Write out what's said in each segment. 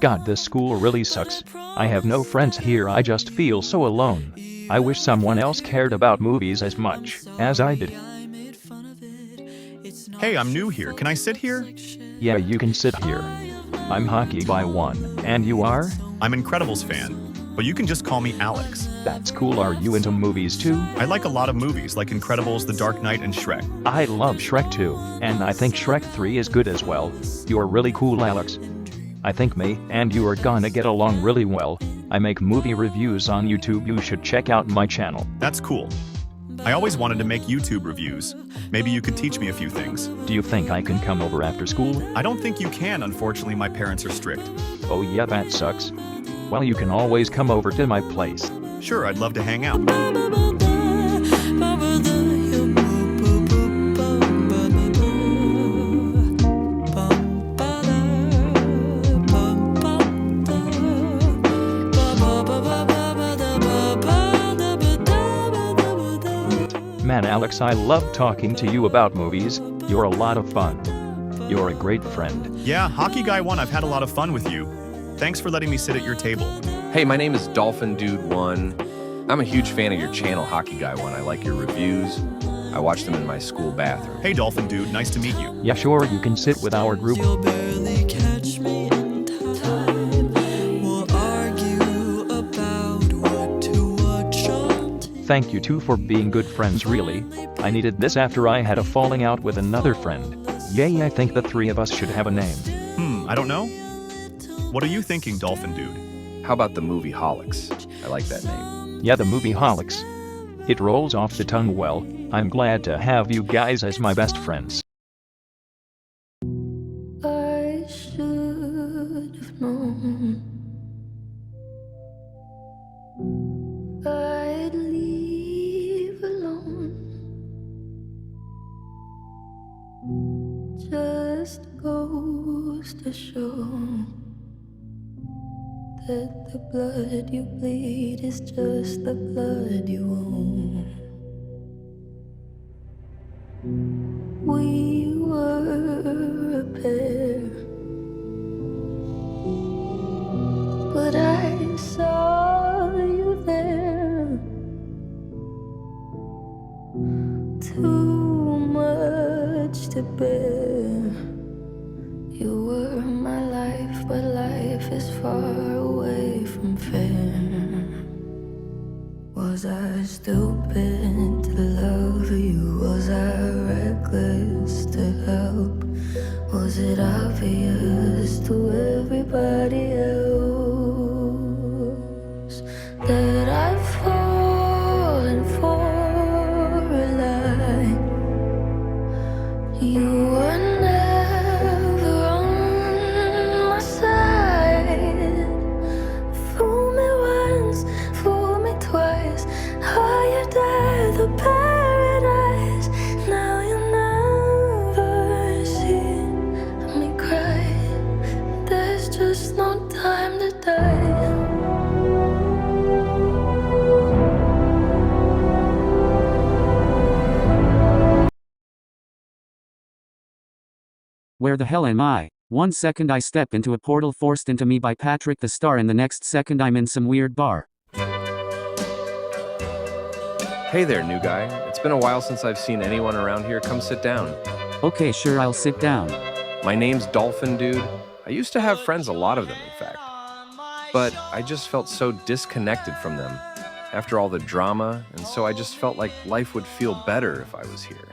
God, this school really sucks. I have no friends here. I just feel so alone. I wish someone else cared about movies as much as I did. Hey, I'm new here. Can I sit here? Yeah, you can sit here. I'm Hockey Guy 1. And you are? I'm Incredibles fan, but you can just call me Alex. That's cool. Are you into movies too? I like a lot of movies like Incredibles, The Dark Knight, and Shrek. I love Shrek too, and I think Shrek 3 is good as well. You're really cool, Alex. I think me and you are gonna get along really well. I make movie reviews on YouTube. You should check out my channel. That's cool. I always wanted to make YouTube reviews. Maybe you could teach me a few things. Do you think I can come over after school? I don't think you can, unfortunately. My parents are strict. Oh yeah, that sucks. Well, you can always come over to my place. Sure, I'd love to hang out. Man, Alex, I love talking to you about movies. You're a lot of fun. You're a great friend. Yeah, Hockey Guy 1, I've had a lot of fun with you. Thanks for letting me sit at your table. Hey, my name is Dolphin Dude 1. I'm a huge fan of your channel, Hockey Guy 1. I like your reviews. I watch them in my school bathroom. Hey, Dolphin Dude, nice to meet you. Yeah, sure, you can sit with our group. You'll barely catch me in time. We'll argue about what to watch on TV. Thank you two for being good friends, really. I needed this after I had a falling out with another friend. Yay, I think the three of us should have a name. I don't know. What are you thinking, Dolphin Dude? How about the movie Holics? I like that name. Yeah, the movie Holics. It rolls off the tongue well. I'm glad to have you guys as my best friends. I should have known I'd leave alone. Just goes to show that the blood you bleed is just the blood you own. We were a pair, but I saw you there. Too much to bear. You were my life, but life is far away from fair. Was I stupid to love you? Was I reckless to help? Was it obvious to everybody else that I've fallen for a lie? You were never on my side. Fool me once, fool me twice. Higher the paradise. Now you'll never see me cry. There's just no time to die. Where the hell am I? 1 second I step into a portal forced into me by Patrick the Star, and the next second I'm in some weird bar. Hey there, new guy. It's been a while since I've seen anyone around here. Come sit down. Okay, sure, I'll sit down. My name's Dolphin Dude. I used to have friends, a lot of them, in fact. But I just felt so disconnected from them after all the drama, and so I just felt like life would feel better if I was here.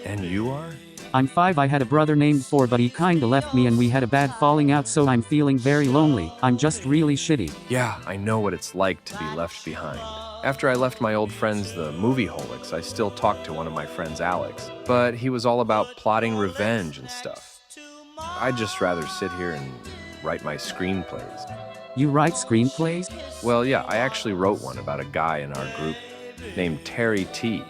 And you are? I'm 5. I had a brother named 4, but he kinda left me and we had a bad falling out, so I'm feeling very lonely. I'm just really shitty. Yeah, I know what it's like to be left behind. After I left my old friends, the movie Holics, I still talked to one of my friends, Alex. But he was all about plotting revenge and stuff. I'd just rather sit here and write my screenplays. You write screenplays? Well, yeah, I actually wrote one about a guy in our group named Terry T,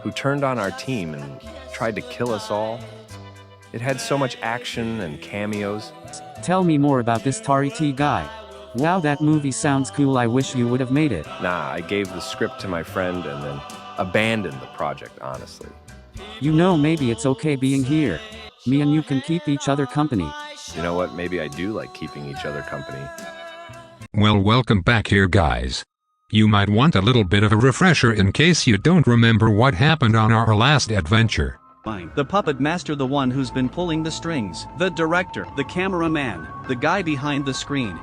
who turned on our team and tried to kill us all. It had so much action and cameos. Tell me more about this Terry T guy. Wow, that movie sounds cool. I wish you would have made it. Nah, I gave the script to my friend and then abandoned the project, honestly. You know, maybe it's okay being here. Me and you can keep each other company. You know what? Maybe I do like keeping each other company. Well, welcome back here, guys. You might want a little bit of a refresher in case you don't remember what happened on our last adventure. The puppet master, the one who's been pulling the strings, the director, the cameraman, the guy behind the screen.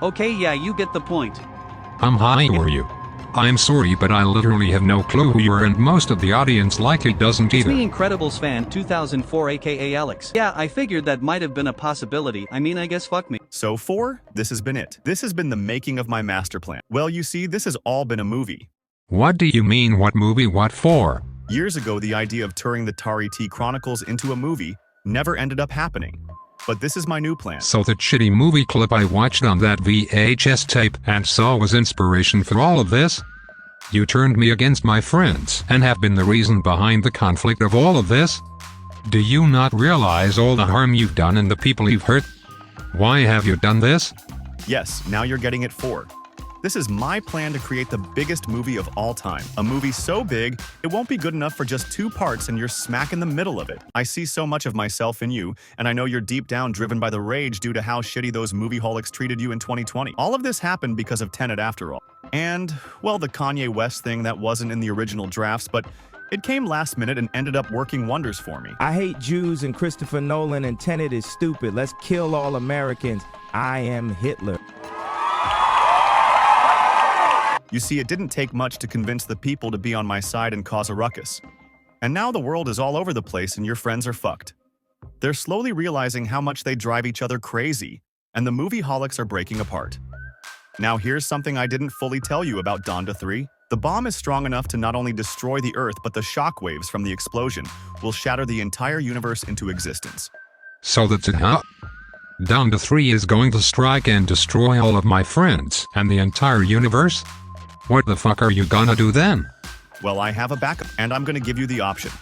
Okay, yeah, you get the point. Hi, who are you? I'm sorry, but I literally have no clue who you are, and most of the audience likely doesn't It's either. me, Incredibles fan 2004 aka Alex. Yeah, I figured that might have been a possibility. I guess fuck me. So 4, this has been it. This has been the making of my master plan. Well, you see, this has all been a movie. What do you mean, what movie, what for? Years ago, the idea of turning the Tari T Chronicles into a movie never ended up happening. But this is my new plan. So that shitty movie clip I watched on that VHS tape and saw was inspiration for all of this? You turned me against my friends and have been the reason behind the conflict of all of this? Do you not realize all the harm you've done and the people you've hurt? Why have you done this? Yes, now you're getting it 4. This is my plan to create the biggest movie of all time. A movie so big, it won't be good enough for just 2 parts and you're smack in the middle of it. I see so much of myself in you, and I know you're deep down driven by the rage due to how shitty those movie-holics treated you in 2020. All of this happened because of Tenet after all. And, well, the Kanye West thing that wasn't in the original drafts, but it came last minute and ended up working wonders for me. I hate Jews and Christopher Nolan and Tenet is stupid. Let's kill all Americans. I am Hitler. You see, it didn't take much to convince the people to be on my side and cause a ruckus. And now the world is all over the place and your friends are fucked. They're slowly realizing how much they drive each other crazy, and the movie-holics are breaking apart. Now here's something I didn't fully tell you about Donda 3. The bomb is strong enough to not only destroy the Earth, but the shockwaves from the explosion will shatter the entire universe into existence. So that's it, huh? Donda 3 is going to strike and destroy all of my friends and the entire universe? What the fuck are you gonna do then? Well, I have a backup, and I'm gonna give you the option.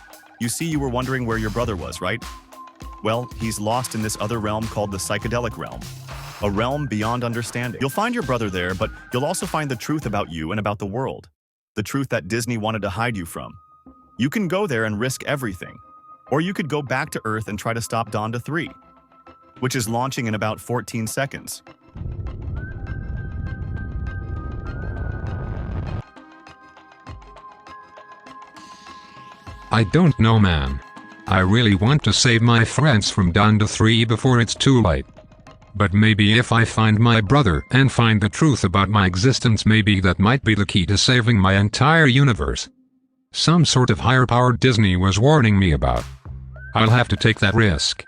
You see, you were wondering where your brother was, right? Well, he's lost in this other realm called the psychedelic realm. A realm beyond understanding. You'll find your brother there, but you'll also find the truth about you and about the world. The truth that Disney wanted to hide you from. You can go there and risk everything. Or you could go back to Earth and try to stop Donda 3, which is launching in about 14 seconds. I don't know, man. I really want to save my friends from Donda 3 before it's too late. But maybe if I find my brother and find the truth about my existence, maybe that might be the key to saving my entire universe. Some sort of higher power Disney was warning me about. I'll have to take that risk.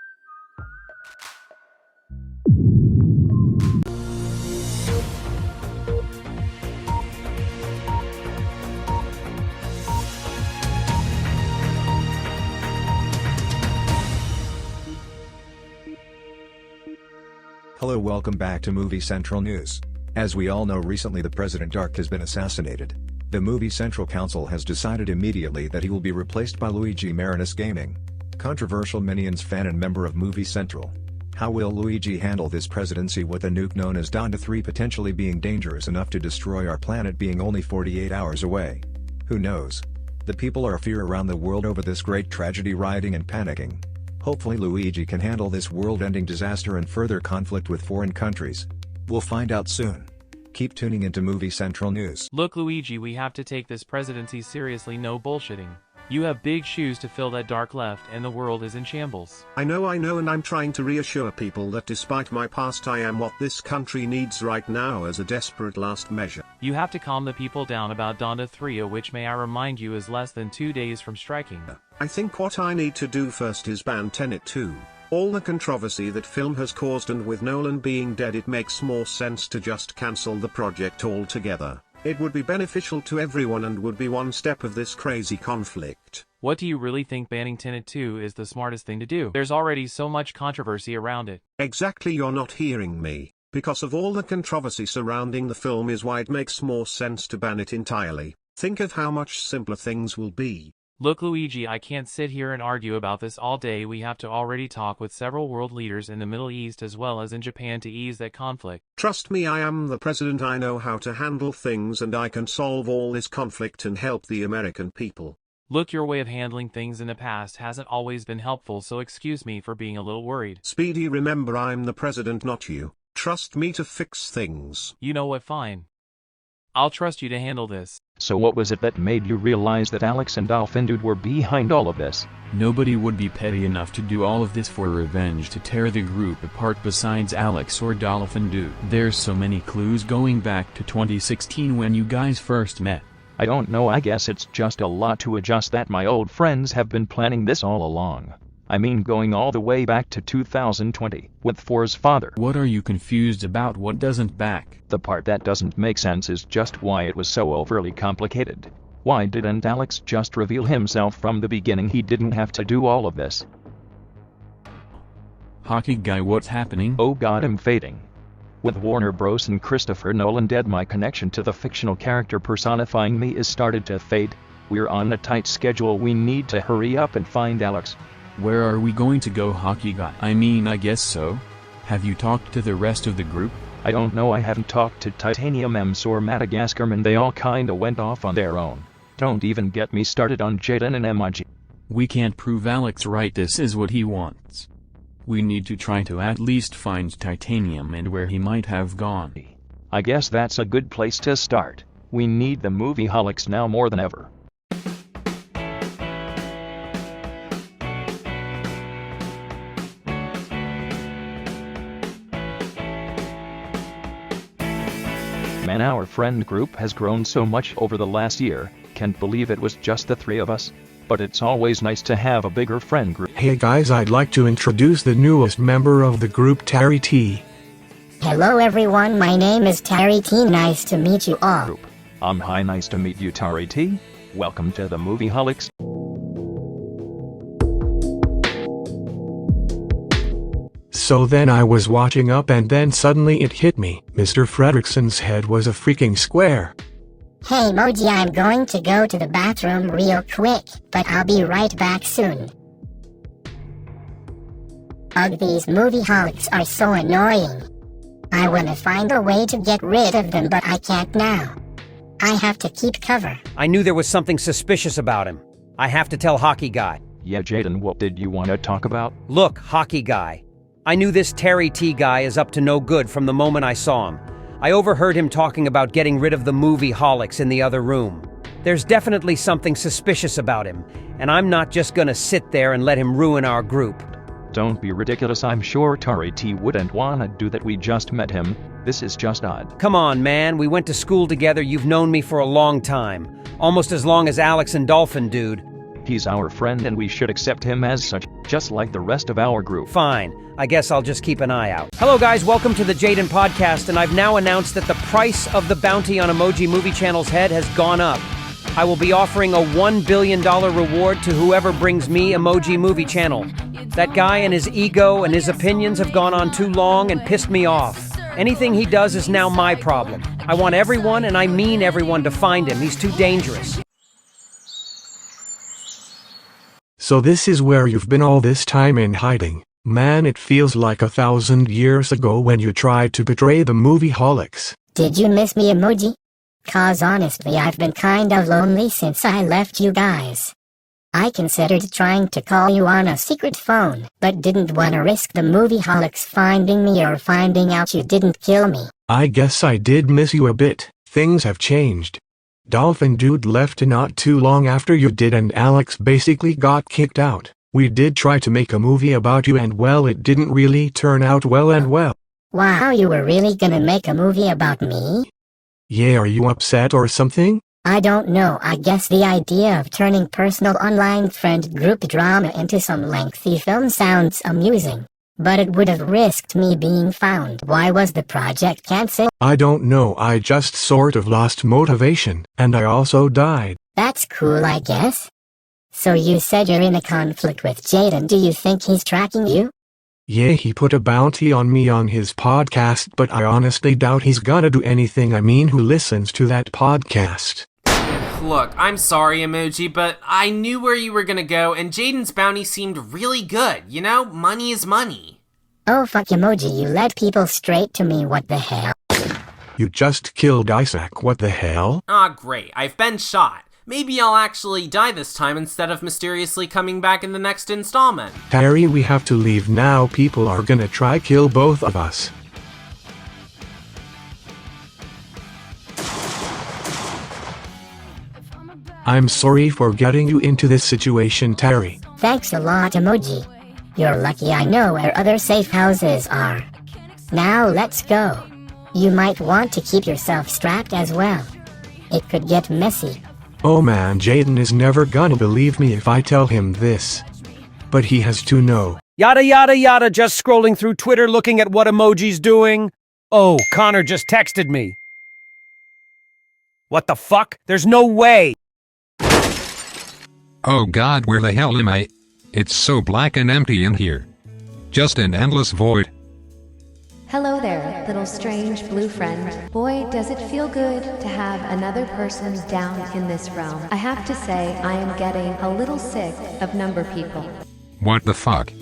Hello, welcome back to Movie Central News. As we all know, recently the President Dark has been assassinated. The Movie Central Council has decided immediately that he will be replaced by Luigi Marinus Gaming, controversial Minions fan and member of Movie Central. How will Luigi handle this presidency with a nuke known as Donda 3 potentially being dangerous enough to destroy our planet, being only 48 hours away? Who knows? The people are fear around the world over this great tragedy, rioting and panicking. Hopefully Luigi can handle this world-ending disaster and further conflict with foreign countries. We'll find out soon. Keep tuning into Movie Central News. Look, Luigi, we have to take this presidency seriously, no bullshitting. You have big shoes to fill that Dark left and the world is in shambles. I know, and I'm trying to reassure people that despite my past I am what this country needs right now as a desperate last measure. You have to calm the people down about Donda 3, which may I remind you is less than 2 days from striking. I think what I need to do first is ban Tenet 2. All the controversy that film has caused, and with Nolan being dead, it makes more sense to just cancel the project altogether. It would be beneficial to everyone and would be one step of this crazy conflict. What do you really think banning Tenet 2 is the smartest thing to do? There's already so much controversy around it. Exactly, you're not hearing me. Because of all the controversy surrounding the film is why it makes more sense to ban it entirely. Think of how much simpler things will be. Look, Luigi, I can't sit here and argue about this all day. We have to already talk with several world leaders in the Middle East as well as in Japan to ease that conflict. Trust me, I am the president. I know how to handle things and I can solve all this conflict and help the American people. Look, your way of handling things in the past hasn't always been helpful, so excuse me for being a little worried. Speedy, remember I'm the president, not you. Trust me to fix things. You know what, fine. I'll trust you to handle this. So what was it that made you realize that Alex and Dolphin Dude were behind all of this? Nobody would be petty enough to do all of this for revenge, to tear the group apart besides Alex or Dolphin Dude. There's so many clues going back to 2016 when you guys first met. I don't know, I guess it's just a lot to adjust that my old friends have been planning this all along. I mean going all the way back to 2020, with Thor's father. What are you confused about? What doesn't back? The part that doesn't make sense is just why it was so overly complicated. Why didn't Alex just reveal himself from the beginning? He didn't have to do all of this. Hockey guy, what's happening? Oh god, I'm fading. With Warner Bros. And Christopher Nolan dead, my connection to the fictional character personifying me is started to fade. We're on a tight schedule, we need to hurry up and find Alex. Where are we going to go, hockey guy? I mean, I guess so. Have you talked to the rest of the group? I don't know, I haven't talked to Titanium Ems or Madagascar, and they all kinda went off on their own. Don't even get me started on Jaden and MIG. We can't prove Alex right, this is what he wants. We need to try to at least find Titanium and where he might have gone. I guess that's a good place to start. We need the movie holics now more than ever. Man, our friend group has grown so much over the last year, can't believe it was just the three of us. But it's always nice to have a bigger friend group. Hey guys, I'd like to introduce the newest member of the group, Terry T. Hello everyone, my name is Terry T. Nice to meet you all. Hi, nice to meet you, Terry T. Welcome to the Movie Holics. So then I was watching up and then suddenly it hit me. Mr. Fredrickson's head was a freaking square. Hey Moji, I'm going to go to the bathroom real quick, but I'll be right back soon. Ugh, these movie holics are so annoying. I wanna find a way to get rid of them, but I can't now. I have to keep cover. I knew there was something suspicious about him. I have to tell Hockey Guy. Yeah, Jaden, what did you want to talk about? Look, Hockey Guy. I knew this Terry T guy is up to no good from the moment I saw him. I overheard him talking about getting rid of the movie holics in the other room. There's definitely something suspicious about him, and I'm not just gonna sit there and let him ruin our group. Don't be ridiculous, I'm sure Terry T wouldn't wanna do that, we just met him. This is just odd. Come on, man, we went to school together, you've known me for a long time. Almost as long as Alex and Dolphin Dude. He's our friend and we should accept him as such, just like the rest of our group. Fine. I guess I'll just keep an eye out. Hello guys, welcome to the Jaden Podcast, and I've now announced that the price of the bounty on Emoji Movie Channel's head has gone up. I will be offering a $1 billion reward to whoever brings me Emoji Movie Channel. That guy and his ego and his opinions have gone on too long and pissed me off. Anything he does is now my problem. I want everyone, and I mean everyone, to find him. He's too dangerous. So this is where you've been all this time in hiding. Man, it feels like 1,000 years ago when you tried to betray the movie holics. Did you miss me, Emoji? 'Cause honestly, I've been kind of lonely since I left you guys. I considered trying to call you on a secret phone, but didn't want to risk the movie holics finding me or finding out you didn't kill me. I guess I did miss you a bit. Things have changed. Dolphin Dude left not too long after you did, and Alex basically got kicked out. We did try to make a movie about you, and well, it didn't really turn out well. Wow, you were really gonna make a movie about me? Yeah, are you upset or something? I don't know, I guess the idea of turning personal online friend group drama into some lengthy film sounds amusing. But it would have risked me being found. Why was the project cancelled? I don't know, I just sort of lost motivation, and I also died. That's cool, I guess. So you said you're in a conflict with Jaden. Do you think he's tracking you? Yeah, he put a bounty on me on his podcast, but I honestly doubt he's gonna do anything. I mean, who listens to that podcast? Look, I'm sorry, Emoji, but I knew where you were gonna go, and Jaden's bounty seemed really good. You know, money is money. Oh fuck, Emoji, you led people straight to me, what the hell? You just killed Isaac, what the hell? Aw, great, I've been shot. Maybe I'll actually die this time instead of mysteriously coming back in the next installment. Terry, we have to leave now. People are gonna try kill both of us. I'm sorry for getting you into this situation, Terry. Thanks a lot, Emoji. You're lucky I know where other safe houses are. Now let's go. You might want to keep yourself strapped as well. It could get messy. Oh man, Jaden is never gonna believe me if I tell him this. But he has to know. Yada yada yada, just scrolling through Twitter looking at what Emoji's doing. Oh, Connor just texted me. What the fuck? There's no way! Oh god, where the hell am I? It's so black and empty in here. Just an endless void. Hello there, little strange blue friend. Boy, does it feel good to have another person down in this realm. I have to say, I am getting a little sick of number people. What the fuck?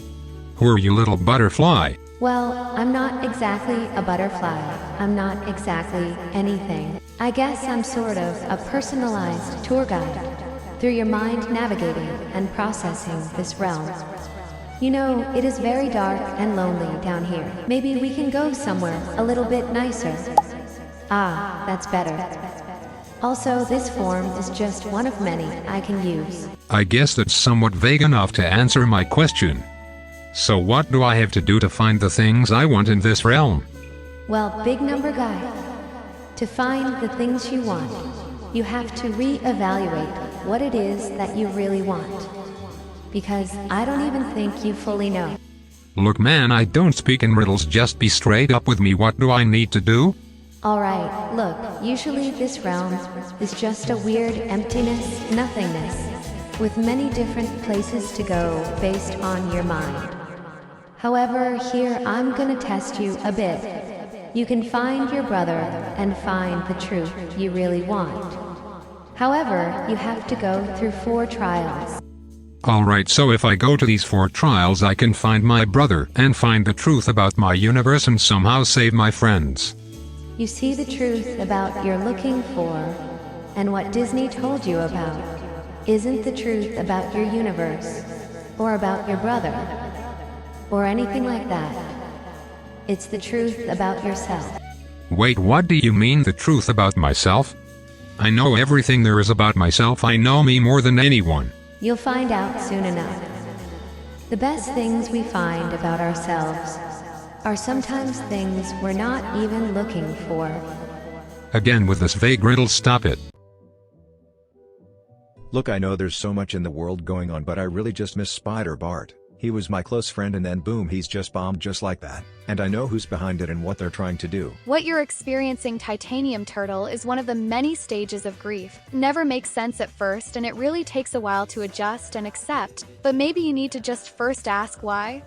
Who are you, little butterfly? Well, I'm not exactly a butterfly. I'm not exactly anything. I guess I'm sort of a personalized tour guide through your mind navigating and processing this realm. You know, it is very dark and lonely down here. Maybe we can go somewhere a little bit nicer. Ah, that's better. Also, this form is just one of many I can use. I guess that's somewhat vague enough to answer my question. So what do I have to do to find the things I want in this realm? Well, big number guy, to find the things you want, you have to re-evaluate what it is that you really want. Because I don't even think you fully know. Look man, I don't speak in riddles, just be straight up with me. What do I need to do? Alright, look, usually this realm is just a weird emptiness, nothingness, with many different places to go based on your mind. However, here I'm gonna test you a bit. You can find your brother and find the truth you really want. However, you have to go through 4 trials. Alright, so if I go to these 4 trials I can find my brother and find the truth about my universe and somehow save my friends. You see the truth about you're looking for, and what Disney told you about isn't the truth about your universe, or about your brother, or anything like that. It's the truth about yourself. Wait, what do you mean the truth about myself? I know everything there is about myself. I know me more than anyone. You'll find out soon enough. The best things we find about ourselves are sometimes things we're not even looking for. Again with this vague riddle, stop it. Look, I know there's so much in the world going on, but I really just miss Spider Bart. He was my close friend and then boom, he's just bombed just like that. And I know who's behind it and what they're trying to do. What you're experiencing, Titanium Turtle, is one of the many stages of grief. Never makes sense at first, and it really takes a while to adjust and accept, but maybe you need to just first ask why.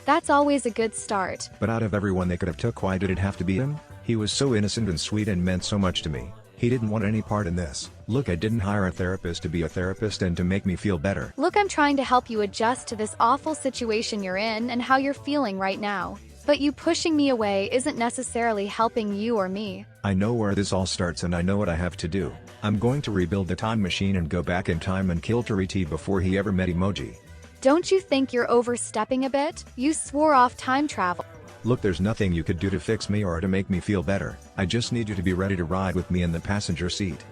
That's always a good start. But out of everyone they could have took, why did it have to be him? He was so innocent and sweet and meant so much to me. He didn't want any part in this. Look, I didn't hire a therapist to be a therapist and to make me feel better. Look, I'm trying to help you adjust to this awful situation you're in and how you're feeling right now. But you pushing me away isn't necessarily helping you or me. I know where this all starts and I know what I have to do. I'm going to rebuild the time machine and go back in time and kill Terry T before he ever met Emoji. Don't you think you're overstepping a bit? You swore off time travel. Look, there's nothing you could do to fix me or to make me feel better. I just need you to be ready to ride with me in the passenger seat.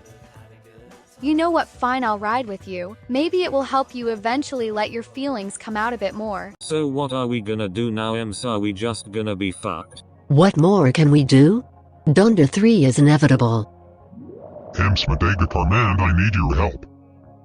You know what, fine, I'll ride with you. Maybe it will help you eventually let your feelings come out a bit more. So what are we gonna do now, Ems? Are we just gonna be fucked? What more can we do? Donda 3 is inevitable. Ems Madagascar, I need your help.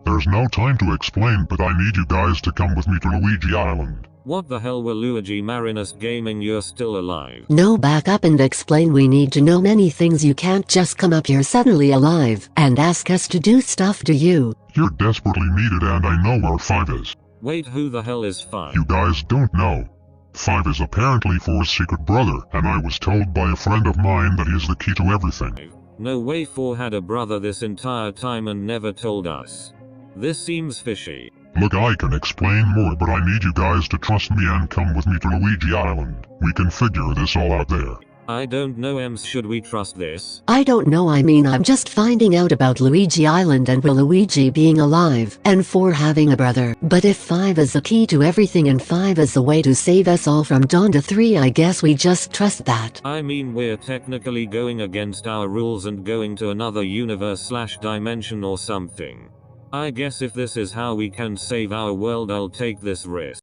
There's no time to explain, but I need you guys to come with me to Luigi Island. What the hell, were Luigi Marinus Gaming? You're still alive. No, back up and explain. We need to know many things. You can't just come up here suddenly alive and ask us to do stuff to you. You're desperately needed and I know where 5 is. Wait, who the hell is 5? You guys don't know. 5 is apparently 4's secret brother, and I was told by a friend of mine that he is the key to everything. No way 4 had a brother this entire time and never told us. This seems fishy. Look, I can explain more, but I need you guys to trust me and come with me to Luigi Island. We can figure this all out there. I don't know, Ems, should we trust this? I don't know, I mean I'm just finding out about Luigi Island and Waluigi being alive, and 4 having a brother. But if 5 is the key to everything and 5 is the way to save us all from Donda 3, I guess we just trust that. I mean, we're technically going against our rules and going to another universe/dimension or something. I guess if this is how we can save our world, I'll take this risk.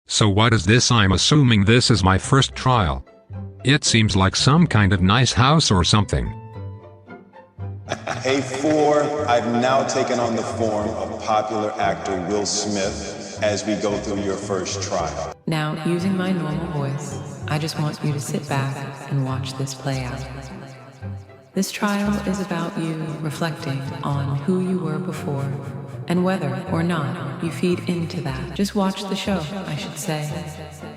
So what is this? I'm assuming this is my first trial. It seems like some kind of nice house or something. Hey 4, I've now taken on the form of popular actor Will Smith as we go through your first trial. Now, using my normal voice, I just want you to sit back and watch this play out. This trial is about you reflecting on who you were before and whether or not you feed into that. Just watch the show, I should say.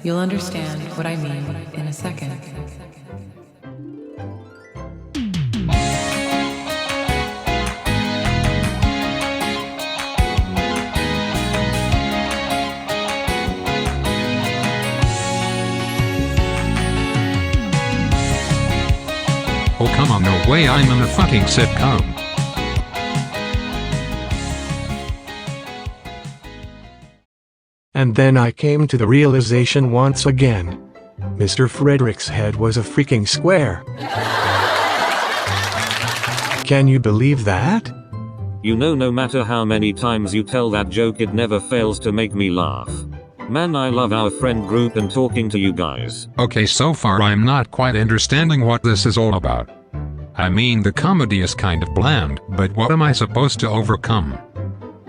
You'll understand what I mean in a second. Oh come on, no way, I'm in a fucking sitcom. And then I came to the realization once again. Mr. Frederick's head was a freaking square. Can you believe that? You know, no matter how many times you tell that joke, it never fails to make me laugh. Man, I love our friend group and talking to you guys. Okay, so far I'm not quite understanding what this is all about. I mean, the comedy is kind of bland, but what am I supposed to overcome?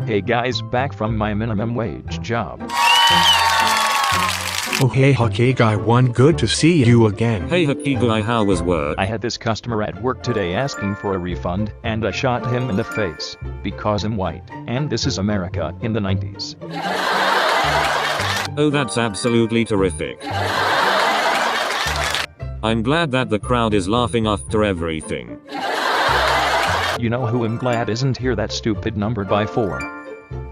Hey guys, back from my minimum wage job. Oh hey Hockey Guy 1, good to see you again. Hey Hockey Guy, how was work? I had this customer at work today asking for a refund, and I shot him in the face, because I'm white, and this is America in the 90s. Oh, that's absolutely terrific. I'm glad that the crowd is laughing after everything. You know who I'm glad isn't here? That stupid number by 4.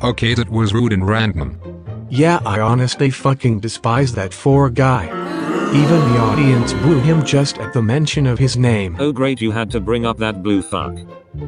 Okay, that was rude and random. Yeah, I honestly fucking despise that 4 guy. Even the audience booed him just at the mention of his name. Oh great, you had to bring up that blue fuck.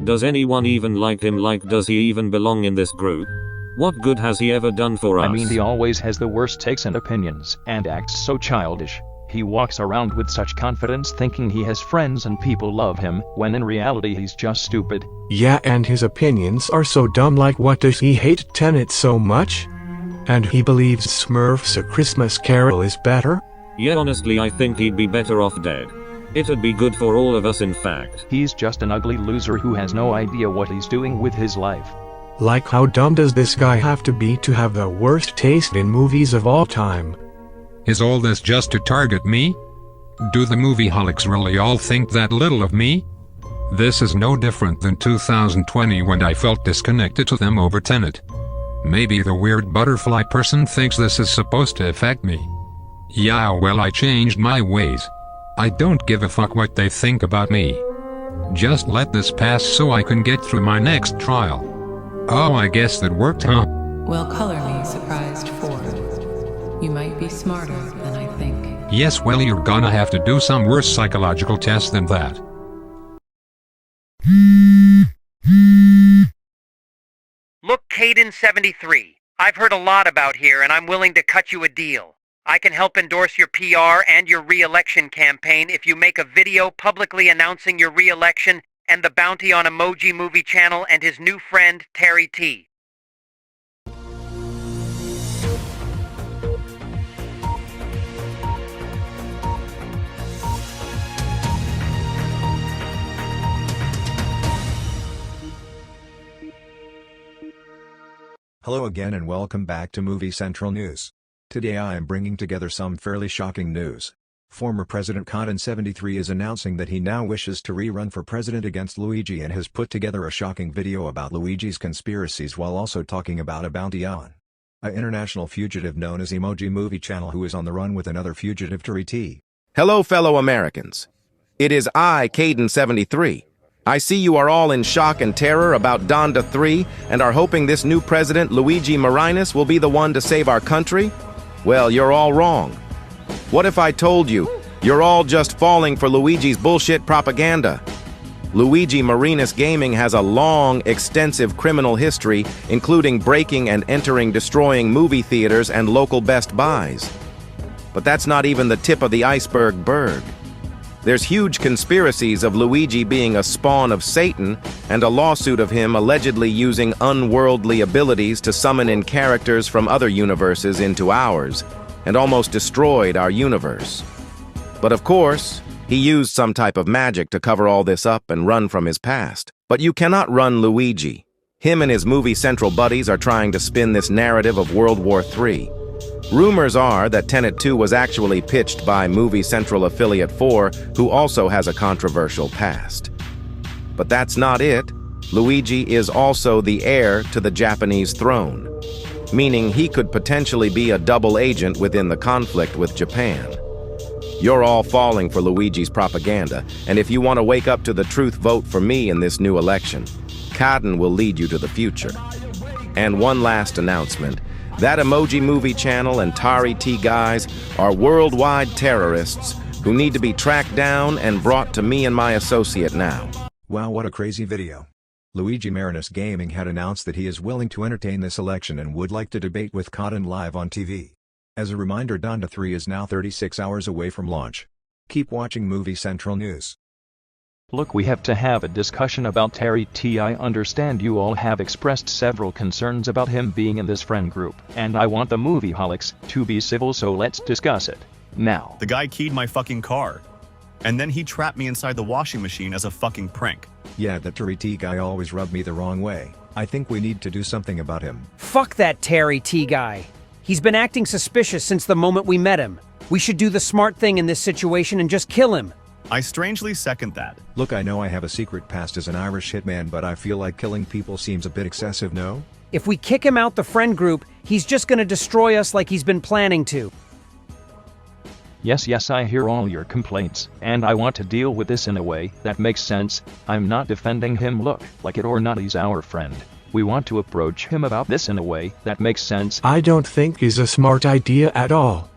Does anyone even like him? Like, does he even belong in this group? What good has he ever done for us? I mean, he always has the worst takes and opinions, and acts so childish. He walks around with such confidence thinking he has friends and people love him, when in reality he's just stupid. Yeah, and his opinions are so dumb. Like, what does he hate Tenet so much? And he believes Smurfs A Christmas Carol is better? Yeah, honestly, I think he'd be better off dead. It'd be good for all of us, in fact. He's just an ugly loser who has no idea what he's doing with his life. Like, how dumb does this guy have to be to have the worst taste in movies of all time? Is all this just to target me? Do the movie-holics really all think that little of me? This is no different than 2020 when I felt disconnected to them over Tenet. Maybe the weird butterfly person thinks this is supposed to affect me. Yeah, well, I changed my ways. I don't give a fuck what they think about me. Just let this pass so I can get through my next trial. Oh, I guess that worked, huh? Well, color me surprised 4. You might be smarter than I think. Yes, well, you're gonna have to do some worse psychological test than that. Look, Caden73, I've heard a lot about here and I'm willing to cut you a deal. I can help endorse your PR and your re-election campaign if you make a video publicly announcing your re-election and the bounty on Emoji Movie Channel and his new friend, Terry T. Hello again and welcome back to Movie Central News. Today I am bringing together some fairly shocking news. Former President Caden73 is announcing that he now wishes to rerun for president against Luigi and has put together a shocking video about Luigi's conspiracies while also talking about a bounty on an international fugitive known as Emoji Movie Channel who is on the run with another fugitive, Terry T. Hello fellow Americans. It is I, Caden73. I see you are all in shock and terror about Donda 3 and are hoping this new president, Luigi Marinus, will be the one to save our country? Well, you're all wrong. What if I told you You're all just falling for Luigi's bullshit propaganda. Luigi Marinus Gaming has a long, extensive criminal history, including breaking and entering destroying movie theaters and local Best Buys. But that's not even the tip of the iceberg berg. There's huge conspiracies of Luigi being a spawn of Satan and a lawsuit of him allegedly using unworldly abilities to summon in characters from other universes into ours, and almost destroyed our universe. But of course, he used some type of magic to cover all this up and run from his past. But you cannot run Luigi. Him and his Movie Central buddies are trying to spin this narrative of World War III. Rumors are that Tenet 2 was actually pitched by Movie Central affiliate 4, who also has a controversial past. But that's not it. Luigi is also the heir to the Japanese throne, meaning he could potentially be a double agent within the conflict with Japan. You're all falling for Luigi's propaganda, and if you want to wake up to the truth, vote for me in this new election. Cotton will lead you to the future. And one last announcement. That Emoji Movie channel and Tari T guys are worldwide terrorists who need to be tracked down and brought to me and my associate now. Wow, what a crazy video. Luigi Marinus Gaming had announced that he is willing to entertain this election and would like to debate with Cotton live on TV. As a reminder, Donda 3 is now 36 hours away from launch. Keep watching Movie Central News. Look, we have to have a discussion about Terry T. I understand you all have expressed several concerns about him being in this friend group, and I want the Movieholics to be civil, so let's discuss it now. The guy keyed my fucking car, and then he trapped me inside the washing machine as a fucking prank. Yeah, that Terry T guy always rubbed me the wrong way. I think we need to do something about him. Fuck that Terry T guy. He's been acting suspicious since the moment we met him. We should do the smart thing in this situation and just kill him. I strangely second that. Look, I know I have a secret past as an Irish hitman, but I feel like killing people seems a bit excessive, no? If we kick him out the friend group, he's just gonna destroy us like he's been planning to. Yes, I hear all your complaints, and I want to deal with this in a way that makes sense. I'm not defending him, look, like it or not, he's our friend. We want to approach him about this in a way that makes sense. I don't think it's a smart idea at all.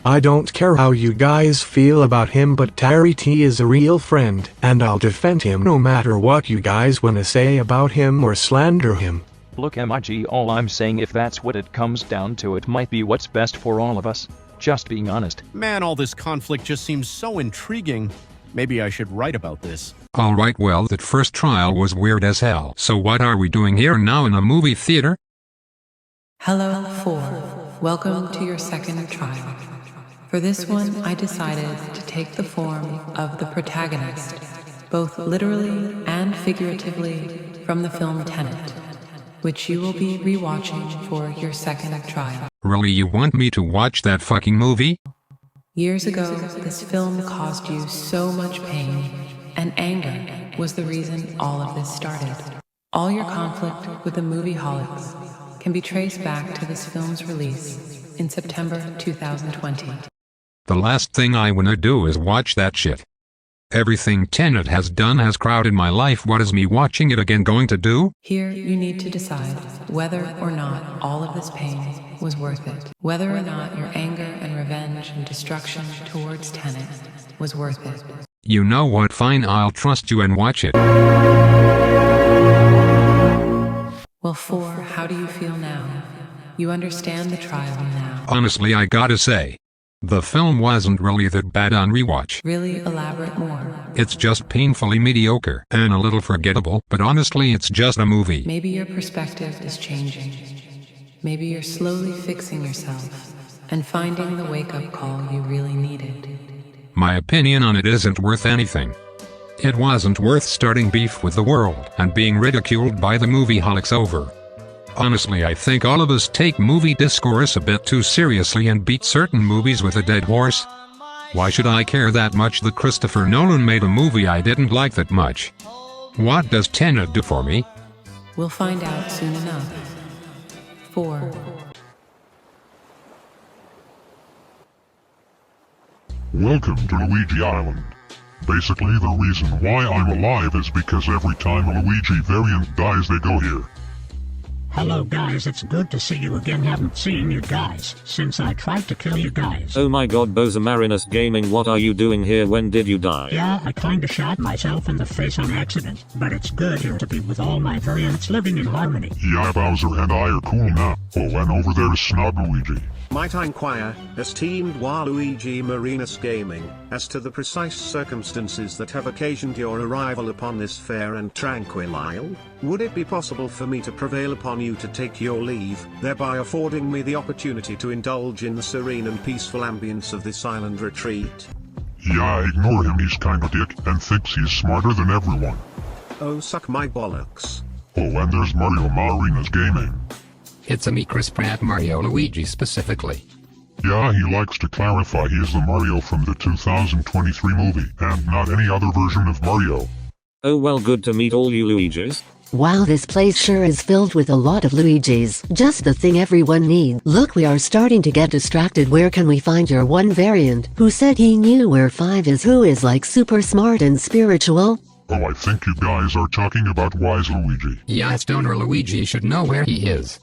I don't care how you guys feel about him, but Terry T is a real friend, and I'll defend him no matter what you guys wanna say about him or slander him. Look, MIG, all I'm saying, if that's what it comes down to, it might be what's best for all of us. Just being honest. Man, all this conflict just seems so intriguing. Maybe I should write about this. Alright, well, that first trial was weird as hell. So what are we doing here now in a movie theater? Hello, 4. Welcome to your second trial. For this one, I decided to take the form of the protagonist, both literally and figuratively, from the film Tenet, which you will be rewatching for your second trial. Really, you want me to watch that fucking movie? Years ago, this film caused you so much pain, and anger was the reason all of this started. All your conflict with the Movieholics can be traced back to this film's release in September 2020. The last thing I wanna do is watch that shit. Everything Tenet has done has crowded my life. What is me watching it again going to do? Here you need to decide whether or not all of this pain was worth it. Whether or not your anger and revenge and destruction towards Tenet was worth it. You know what, fine, I'll trust you and watch it. Well, 4, how do you feel now? You understand the trial now. Honestly, I gotta say, the film wasn't really that bad on rewatch. Really elaborate more. It's just painfully mediocre and a little forgettable, but honestly, it's just a movie. Maybe your perspective is changing. Maybe you're slowly fixing yourself and finding the wake-up call you really needed. My opinion on it isn't worth anything. It wasn't worth starting beef with the world and being ridiculed by the Movieholics over. Honestly, I think all of us take movie discourse a bit too seriously and beat certain movies with a dead horse. Why should I care that much that Christopher Nolan made a movie I didn't like that much? What does Tenet do for me? We'll find out soon enough. 4. Welcome to Luigi Island. Basically, the reason why I'm alive is because every time a Luigi variant dies, they go here. Hello guys, it's good to see you again. Haven't seen you guys since I tried to kill you guys. Oh my god, Boza Marinus Gaming, what are you doing here? When did you die? Yeah, I kinda shot myself in the face on accident, but it's good here to be with all my variants living in harmony. Yeah, Bowser and I are cool now. Oh, and over there is Snob Luigi. Might I inquire, esteemed Waluigi Marinus Gaming, as to the precise circumstances that have occasioned your arrival upon this fair and tranquil isle? Would it be possible for me to prevail upon you to take your leave, thereby affording me the opportunity to indulge in the serene and peaceful ambience of this island retreat? Yeah, ignore him, he's kinda dick, and thinks he's smarter than everyone. Oh, suck my bollocks. Oh, and there's Mario Marinus Gaming. It's a me, Chris Pratt, Mario Luigi specifically. Yeah, he likes to clarify he is the Mario from the 2023 movie, and not any other version of Mario. Oh well, good to meet all you Luigis. Wow, this place sure is filled with a lot of Luigis. Just the thing everyone needs. Look, we are starting to get distracted. Where can we find your one variant who said he knew where 5 is, who is like super smart and spiritual? Oh, I think you guys are talking about Wise Luigi. Yeah, Stoner Luigi should know where he is.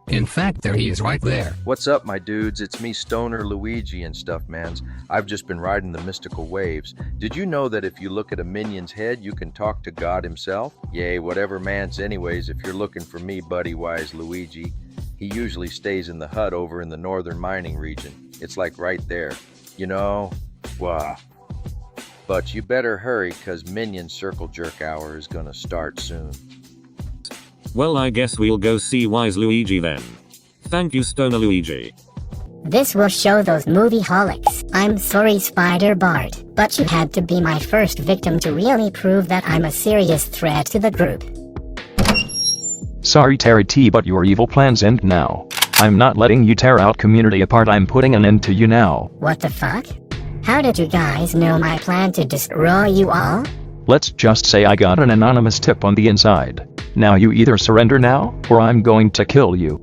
In fact, there he is right there. What's up, my dudes? It's me, Stoner Luigi and stuff, mans. I've just been riding the mystical waves. Did you know that if you look at a minion's head, you can talk to God himself? Yay, whatever man's anyways, if you're looking for me, Buddy Wise Luigi. He usually stays in the hut over in the northern mining region. It's like right there. You know? Wah. But you better hurry, cause Minion Circle Jerk Hour is gonna start soon. Well, I guess we'll go see Wise Luigi then. Thank you, Stoner Luigi. This will show those movie holics. I'm sorry, Spider Bart, but you had to be my first victim to really prove that I'm a serious threat to the group. Sorry Terry T, but your evil plans end now. I'm not letting you tear out community apart, I'm putting an end to you now. What the fuck? How did you guys know my plan to destroy you all? Let's just say I got an anonymous tip on the inside. Now you either surrender now, or I'm going to kill you.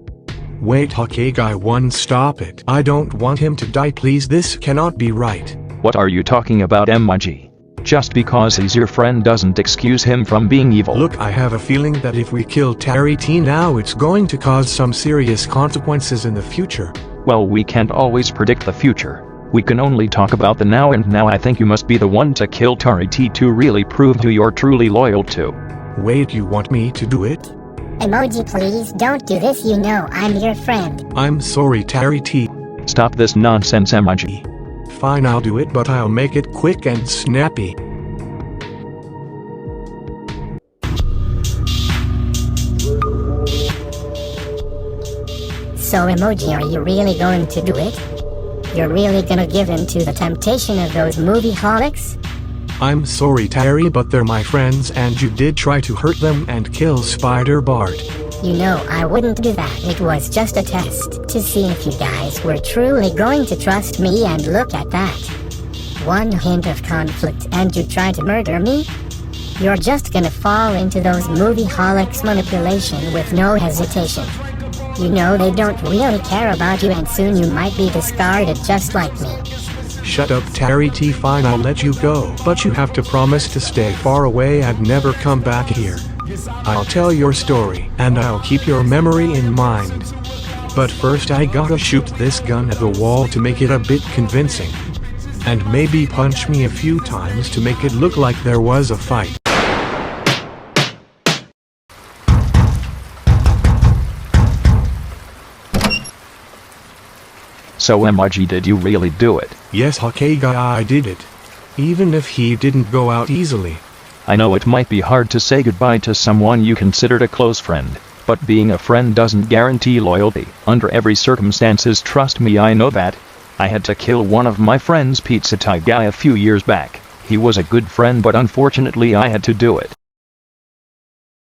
Wait, Hockey Guy 1, stop it. I don't want him to die, please. This cannot be right. What are you talking about, MIG? Just because he's your friend doesn't excuse him from being evil. Look, I have a feeling that if we kill Terry T now, it's going to cause some serious consequences in the future. Well, we can't always predict the future. We can only talk about the now, and now I think you must be the one to kill Terry T to really prove who you're truly loyal to. Wait, you want me to do it? Emoji, please don't do this, you know I'm your friend. I'm sorry, Terry T. Stop this nonsense, MIG. Fine, I'll do it, but I'll make it quick and snappy. So Emoji, are you really going to do it? You're really gonna give in to the temptation of those movie holics? I'm sorry, Terry, but they're my friends and you did try to hurt them and kill Spider Bart. You know, I wouldn't do that. It was just a test to see if you guys were truly going to trust me, and look at that. One hint of conflict and you try to murder me? You're just gonna fall into those movie holics manipulation with no hesitation. You know they don't really care about you, and soon you might be discarded just like me. Shut up, Terry T. Fine, I'll let you go, but you have to promise to stay far away and never come back here. I'll tell your story, and I'll keep your memory in mind. But first I gotta shoot this gun at the wall to make it a bit convincing. And maybe punch me a few times to make it look like there was a fight. So MIG, did you really do it? Yes, Hockey Guy, I did it. Even if he didn't go out easily. I know it might be hard to say goodbye to someone you considered a close friend, but being a friend doesn't guarantee loyalty. Under every circumstances, trust me, I know that. I had to kill one of my friends, Pizza Tie Guy, a few years back. He was a good friend, but unfortunately I had to do it.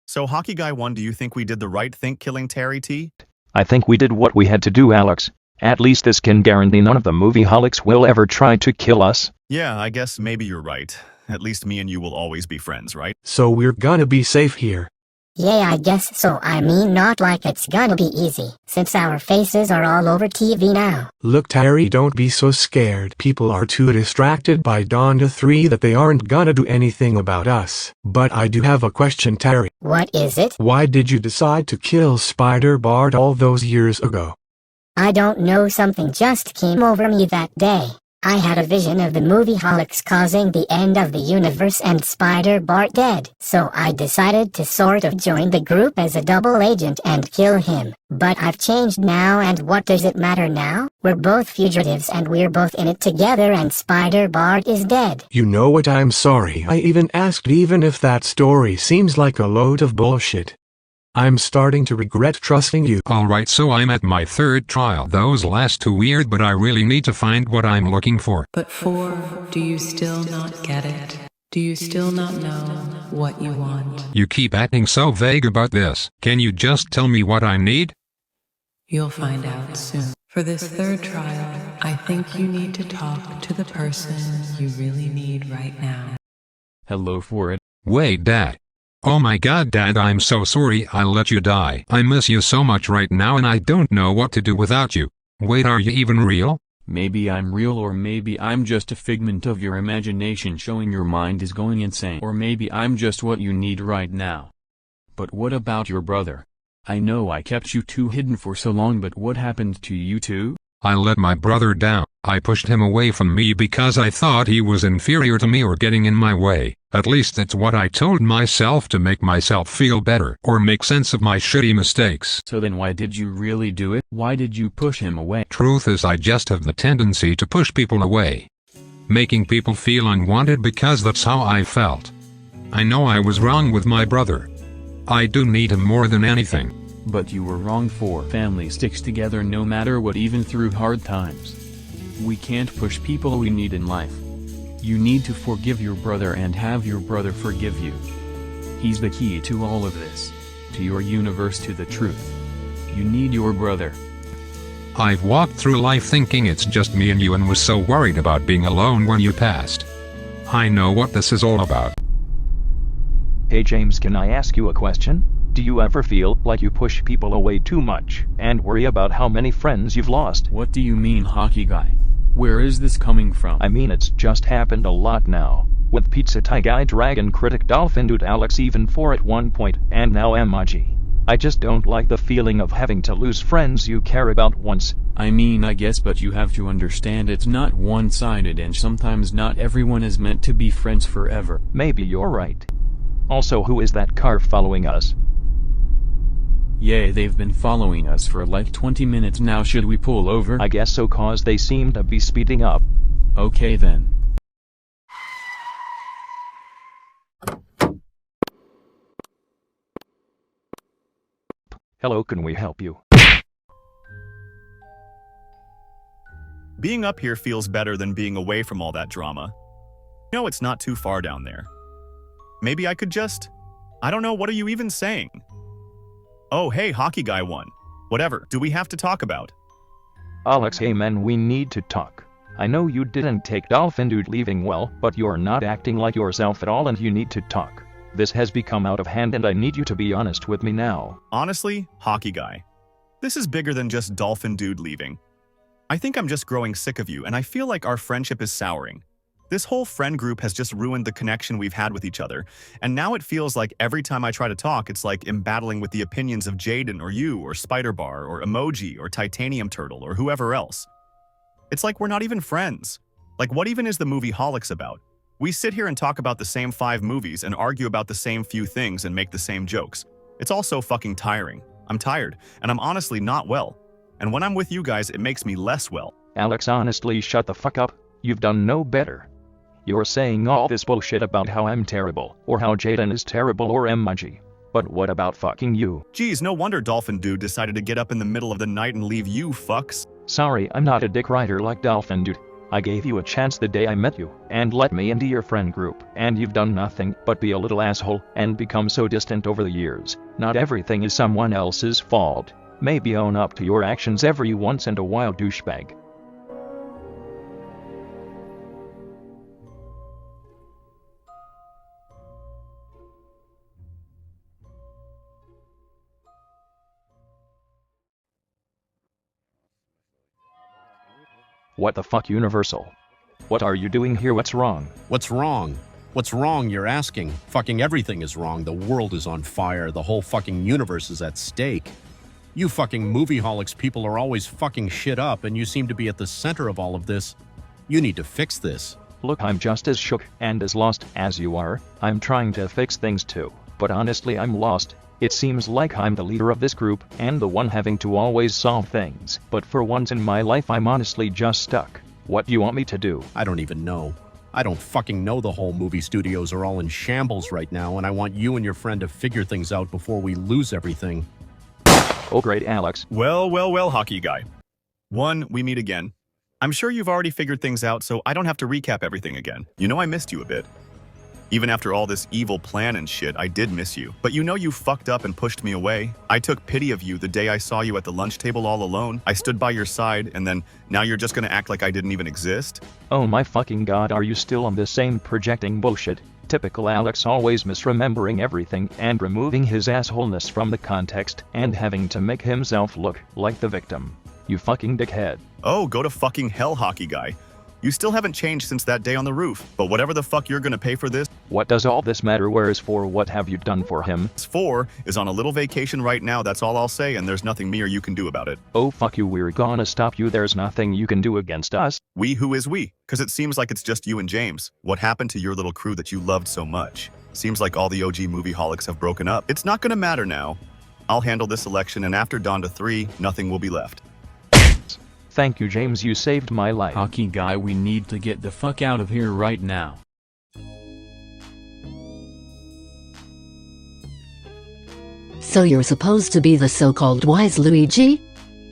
So Hockey Guy 1, do you think we did the right thing killing Terry T? I think we did what we had to do, Alex. At least this can guarantee none of the movie holics will ever try to kill us. Yeah, I guess maybe you're right. At least me and you will always be friends, right? So we're gonna be safe here. Yeah, I guess so. I mean, not like it's gonna be easy, since our faces are all over TV now. Look, Terry, don't be so scared. People are too distracted by Donda 3 that they aren't gonna do anything about us. But I do have a question, Terry. What is it? Why did you decide to kill Spider-Bart all those years ago? I don't know, something just came over me that day. I had a vision of the Movieholics causing the end of the universe and Spider-Bart dead, so I decided to sort of join the group as a double agent and kill him. But I've changed now, and what does it matter now? We're both fugitives and we're both in it together, and Spider-Bart is dead. You know what, I'm sorry I even asked, even if that story seems like a load of bullshit. I'm starting to regret trusting you. Alright, so I'm at my third trial. Those last two weird, but I really need to find what I'm looking for. But 4, do you still not get it? Do you still not know what you want? You keep acting so vague about this. Can you just tell me what I need? You'll find out soon. For this third trial, I think you need to talk to the person you really need right now. Hello, Ford. Wait, Dad. Oh my god, Dad, I'm so sorry I let you die. I miss you so much right now and I don't know what to do without you. Wait, are you even real? Maybe I'm real, or maybe I'm just a figment of your imagination showing your mind is going insane. Or maybe I'm just what you need right now. But what about your brother? I know I kept you two hidden for so long, but what happened to you two? I let my brother down. I pushed him away from me because I thought he was inferior to me or getting in my way. At least that's what I told myself to make myself feel better or make sense of my shitty mistakes. So then why did you really do it? Why did you push him away? Truth is, I just have the tendency to push people away. Making people feel unwanted because that's how I felt. I know I was wrong with my brother. I do need him more than anything. But you were wrong. For family sticks together no matter what, even through hard times. We can't push people we need in life. You need to forgive your brother and have your brother forgive you. He's the key to all of this. To your universe, to the truth. You need your brother. I've walked through life thinking it's just me and you and was so worried about being alone when you passed. I know what this is all about. Hey James, can I ask you a question? Do you ever feel like you push people away too much and worry about how many friends you've lost? What do you mean, hockey guy? Where is this coming from? I mean, it's just happened a lot now. With Pizza Tie Guy, Dragon Critic, Dolphin Dude, Alex, even 4 at one point, and now Emoji. I just don't like the feeling of having to lose friends you care about once. I mean, I guess, but you have to understand it's not one-sided, and sometimes not everyone is meant to be friends forever. Maybe you're right. Also, who is that car following us? Yeah, they've been following us for like 20 minutes now. Should we pull over? I guess so, cause they seem to be speeding up. Okay then. Hello, can we help you? Being up here feels better than being away from all that drama. No, it's not too far down there. Maybe I could just... I don't know, what are you even saying? Oh, hey, hockey guy won. Whatever, do we have to talk about? Alex, hey man, we need to talk. I know you didn't take Dolphin Dude leaving well, but you're not acting like yourself at all and you need to talk. This has become out of hand and I need you to be honest with me now. Honestly, hockey guy. This is bigger than just Dolphin Dude leaving. I think I'm just growing sick of you and I feel like our friendship is souring. This whole friend group has just ruined the connection we've had with each other, and now it feels like every time I try to talk, it's like I'm battling with the opinions of Jaden or you or Spider-Bar or Emoji or Titanium Turtle or whoever else. It's like we're not even friends. Like, what even is the Movieholics about? We sit here and talk about the same 5 movies and argue about the same few things and make the same jokes. It's all so fucking tiring. I'm tired, and I'm honestly not well. And when I'm with you guys, it makes me less well. Alex, honestly, shut the fuck up. You've done no better. You're saying all this bullshit about how I'm terrible, or how Jaden is terrible, or Emoji. But what about fucking you? Geez, no wonder Dolphin Dude decided to get up in the middle of the night and leave you fucks. Sorry, I'm not a dick rider like Dolphin Dude. I gave you a chance the day I met you, and let me into your friend group, and you've done nothing but be a little asshole, and become so distant over the years. Not everything is someone else's fault. Maybe own up to your actions every once in a while, douchebag. What the fuck, Universal? What are you doing here? What's wrong? What's wrong? What's wrong, you're asking? Fucking everything is wrong. The world is on fire. The whole fucking universe is at stake. You fucking movie-holics people are always fucking shit up, and you seem to be at the center of all of this. You need to fix this. Look, I'm just as shook and as lost as you are. I'm trying to fix things too, but honestly I'm lost. It seems like I'm the leader of this group and the one having to always solve things, but for once in my life I'm honestly just stuck. What do you want me to do? I don't even know. I don't fucking know. The whole movie studios are all in shambles right now, and I want you and your friend to figure things out before we lose everything. Oh great, Alex. Well, hockey guy. One, we meet again. I'm sure you've already figured things out, so I don't have to recap everything again. You know I missed you a bit. Even after all this evil plan and shit, I did miss you. But you know you fucked up and pushed me away. I took pity of you the day I saw you at the lunch table all alone. I stood by your side, and then now you're just gonna act like I didn't even exist? Oh my fucking god, are you still on the same projecting bullshit? Typical Alex, always misremembering everything and removing his assholeness from the context and having to make himself look like the victim. You fucking dickhead. Oh, go to fucking hell, hockey guy. You still haven't changed since that day on the roof, but whatever the fuck you're gonna pay for this. What does all this matter? Where is 4? What have you done for him? 4 is on a little vacation right now, that's all I'll say, and there's nothing me or you can do about it. Oh fuck you, we're gonna stop you. There's nothing you can do against us. We? Who is we? Cause it seems like it's just you and James. What happened to your little crew that you loved so much? Seems like all the OG movie-holics have broken up. It's not gonna matter now. I'll handle this election, and after Donda 3, nothing will be left. Thank you, James, you saved my life. Hockey guy, we need to get the fuck out of here right now. So you're supposed to be the so-called wise Luigi?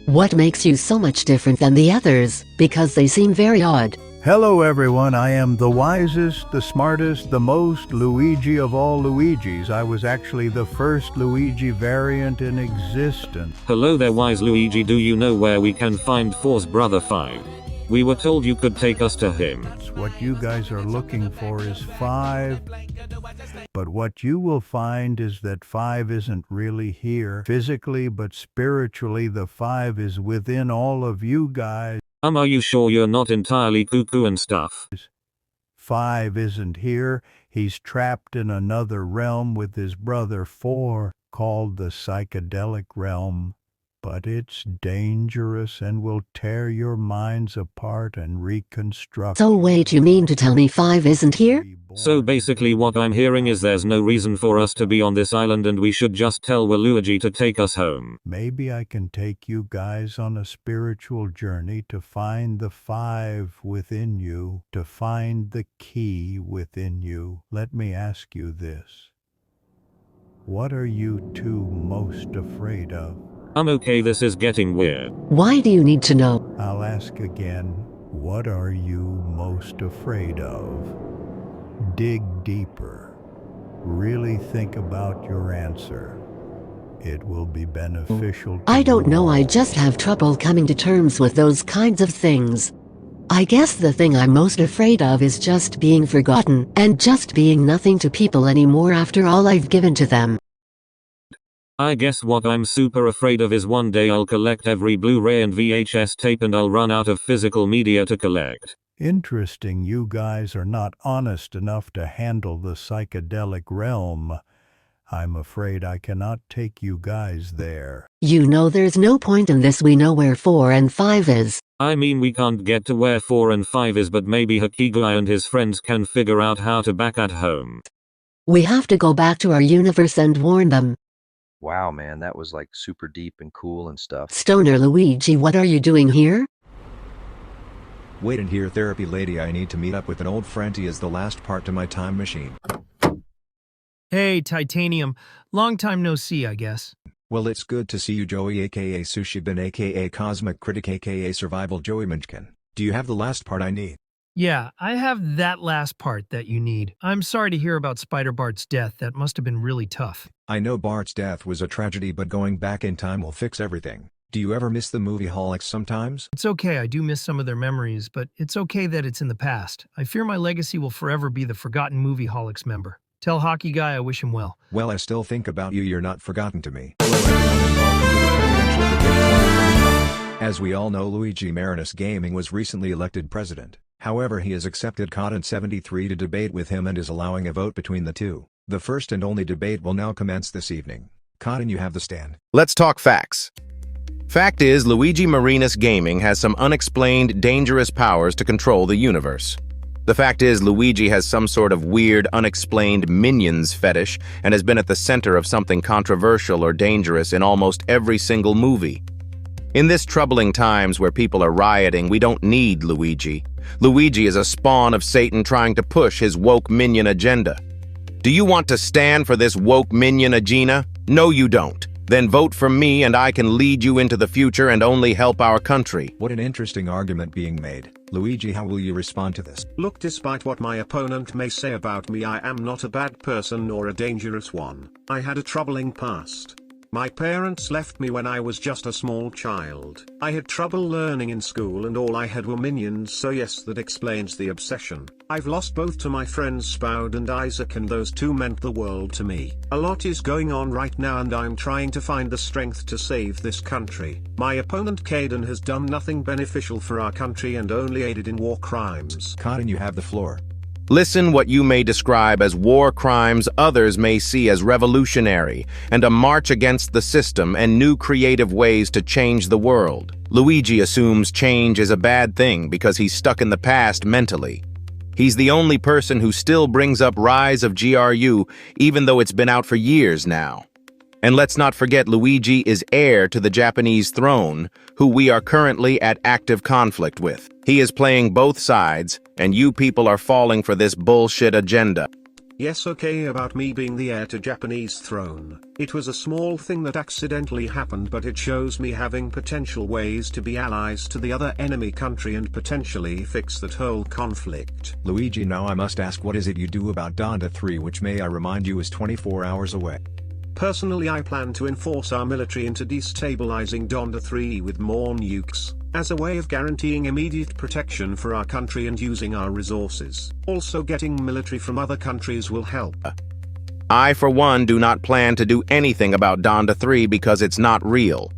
What makes you so much different than the others? Because they seem very odd. Hello everyone, I am the wisest, the smartest, the most Luigi of all Luigis. I was actually the first Luigi variant in existence. Hello there, wise Luigi. Do you know where we can find 4's brother 5? We were told you could take us to him. What you guys are looking for is 5. But what you will find is that 5 isn't really here physically, but spiritually the 5 is within all of you guys. Are you sure you're not entirely cuckoo and stuff? 5 isn't here. He's trapped in another realm with his brother 4, called the psychedelic realm. But it's dangerous and will tear your minds apart and reconstruct. So wait, you mean to tell me 5 isn't here? So basically what I'm hearing is there's no reason for us to be on this island and we should just tell Waluigi to take us home. Maybe I can take you guys on a spiritual journey to find the 5 within you, to find the key within you. Let me ask you this. What are you two most afraid of? I'm okay, this is getting weird. Why do you need to know? I'll ask again. What are you most afraid of? Dig deeper. Really think about your answer. It will be beneficial to I don't you know, all. I just have trouble coming to terms with those kinds of things. I guess the thing I'm most afraid of is just being forgotten, and just being nothing to people anymore after all I've given to them. I guess what I'm super afraid of is one day I'll collect every Blu-ray and VHS tape and I'll run out of physical media to collect. Interesting, you guys are not honest enough to handle the psychedelic realm. I'm afraid I cannot take you guys there. You know there's no point in this, we know where 4 and 5 is. I mean we can't get to where 4 and 5 is, but maybe Hakigai and his friends can figure out how to back at home. We have to go back to our universe and warn them. Wow, man, that was like super deep and cool and stuff. Stoner Luigi, what are you doing here? Wait and hear, therapy lady, I need to meet up with an old friend. He is the last part to my time machine. Hey, Titanium. Long time no see, I guess. Well, it's good to see you, Joey aka Sushi Bin aka Cosmic Critic aka Survival Joey Munchkin. Do you have the last part I need? Yeah, I have that last part that you need. I'm sorry to hear about Spider Bart's death. That must have been really tough. I know Bart's death was a tragedy, but going back in time will fix everything. Do you ever miss the movie-holics sometimes? It's okay, I do miss some of their memories, but it's okay that it's in the past. I fear my legacy will forever be the forgotten movie-holics member. Tell Hockey Guy I wish him well. Well, I still think about you, you're not forgotten to me. Hello everyone and welcome to the presidential debate 2021. As we all know, Luigi Marinus Gaming was recently elected president. However, he has accepted Cotton73 to debate with him and is allowing a vote between the two. The first and only debate will now commence this evening. Cotton, you have the stand. Let's talk facts. Fact is, Luigi Marinus Gaming has some unexplained, dangerous powers to control the universe. The fact is, Luigi has some sort of weird, unexplained minions fetish and has been at the center of something controversial or dangerous in almost every single movie. In this troubling times where people are rioting, we don't need Luigi. Luigi is a spawn of Satan trying to push his woke minion agenda. Do you want to stand for this woke minion agenda? No, you don't. Then vote for me and I can lead you into the future and only help our country. What an interesting argument being made. Luigi, how will you respond to this? Look, despite what my opponent may say about me, I am not a bad person nor a dangerous one. I had a troubling past. My parents left me when I was just a small child. I had trouble learning in school and all I had were minions, so yes, that explains the obsession. I've lost both to my friends Spoud and Isaac, and those two meant the world to me. A lot is going on right now and I'm trying to find the strength to save this country. My opponent Caden has done nothing beneficial for our country and only aided in war crimes. Cotton, you have the floor. Listen, what you may describe as war crimes, others may see as revolutionary, and a march against the system and new creative ways to change the world. Luigi assumes change is a bad thing because he's stuck in the past mentally. He's the only person who still brings up Rise of GRU, even though it's been out for years now. And let's not forget, Luigi is heir to the Japanese throne, who we are currently at active conflict with. He is playing both sides, and you people are falling for this bullshit agenda. Yes, okay, about me being the heir to Japanese throne. It was a small thing that accidentally happened, but it shows me having potential ways to be allies to the other enemy country and potentially fix that whole conflict. Luigi, now I must ask, what is it you do about Donda 3, which may I remind you is 24 hours away? Personally, I plan to enforce our military into destabilizing Donda 3 with more nukes, as a way of guaranteeing immediate protection for our country and using our resources. Also, getting military from other countries will help. I, for one, do not plan to do anything about Donda 3 because it's not real.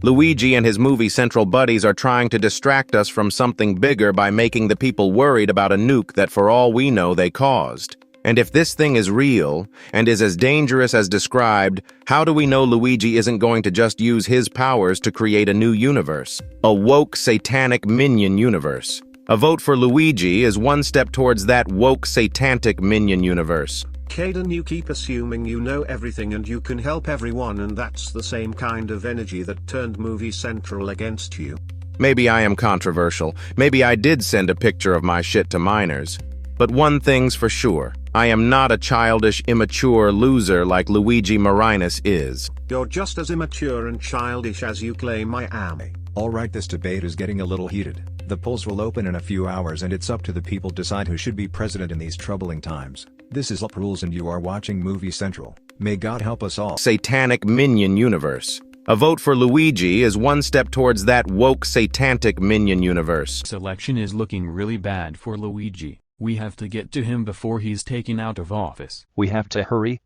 Luigi and his movie Central buddies are trying to distract us from something bigger by making the people worried about a nuke that for all we know they caused. And if this thing is real, and is as dangerous as described, how do we know Luigi isn't going to just use his powers to create a new universe? A woke, satanic minion universe. A vote for Luigi is one step towards that woke, satanic minion universe. Caden, you keep assuming you know everything and you can help everyone, and that's the same kind of energy that turned Movie Central against you. Maybe I am controversial. Maybe I did send a picture of my shit to minors. But one thing's for sure. I am not a childish, immature loser like Luigi Marinus is. You're just as immature and childish as you claim I am. Alright, this debate is getting a little heated. The polls will open in a few hours and it's up to the people to decide who should be president in these troubling times. This is Up Rules and you are watching Movie Central. May God help us all. Satanic minion universe. A vote for Luigi is one step towards that woke, satanic minion universe. This election is looking really bad for Luigi. We have to get to him before he's taken out of office. We have to hurry,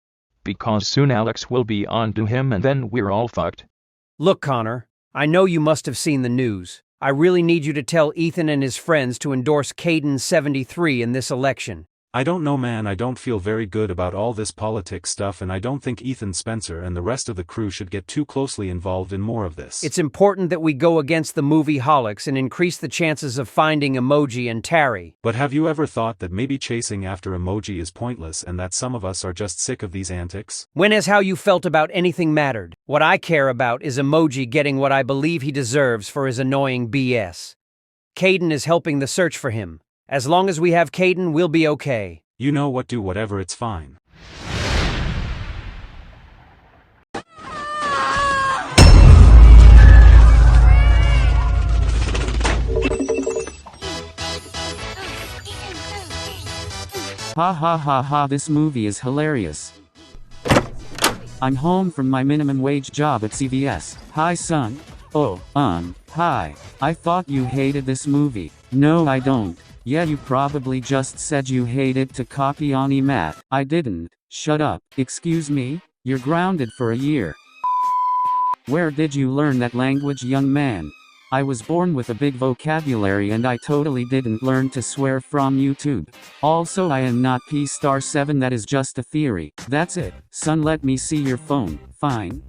because soon Alex will be on to him and then we're all fucked. Look, Connor, I know you must have seen the news. I really need you to tell Ethan and his friends to endorse Caden73 in this election. I don't know, man. I don't feel very good about all this politics stuff, and I don't think Ethan Spencer and the rest of the crew should get too closely involved in more of this. It's important that we go against the movie holics and increase the chances of finding Emoji and Tari. But have you ever thought that maybe chasing after Emoji is pointless and that some of us are just sick of these antics? When has how you felt about anything mattered? What I care about is Emoji getting what I believe he deserves for his annoying BS. Caden is helping the search for him. As long as we have Caden, we'll be okay. You know what, do whatever, it's fine. Ha ha ha ha, this movie is hilarious. I'm home from my minimum wage job at CVS. Hi son. Oh, hi. I thought you hated this movie. No, I don't. Yeah, you probably just said you hated to copy on Matt. I didn't. Shut up. Excuse me? You're grounded for a year. Where did you learn that language, young man? I was born with a big vocabulary and I totally didn't learn to swear from YouTube. Also, I am not P*7, that is just a theory. That's it. Son, let me see your phone. Fine.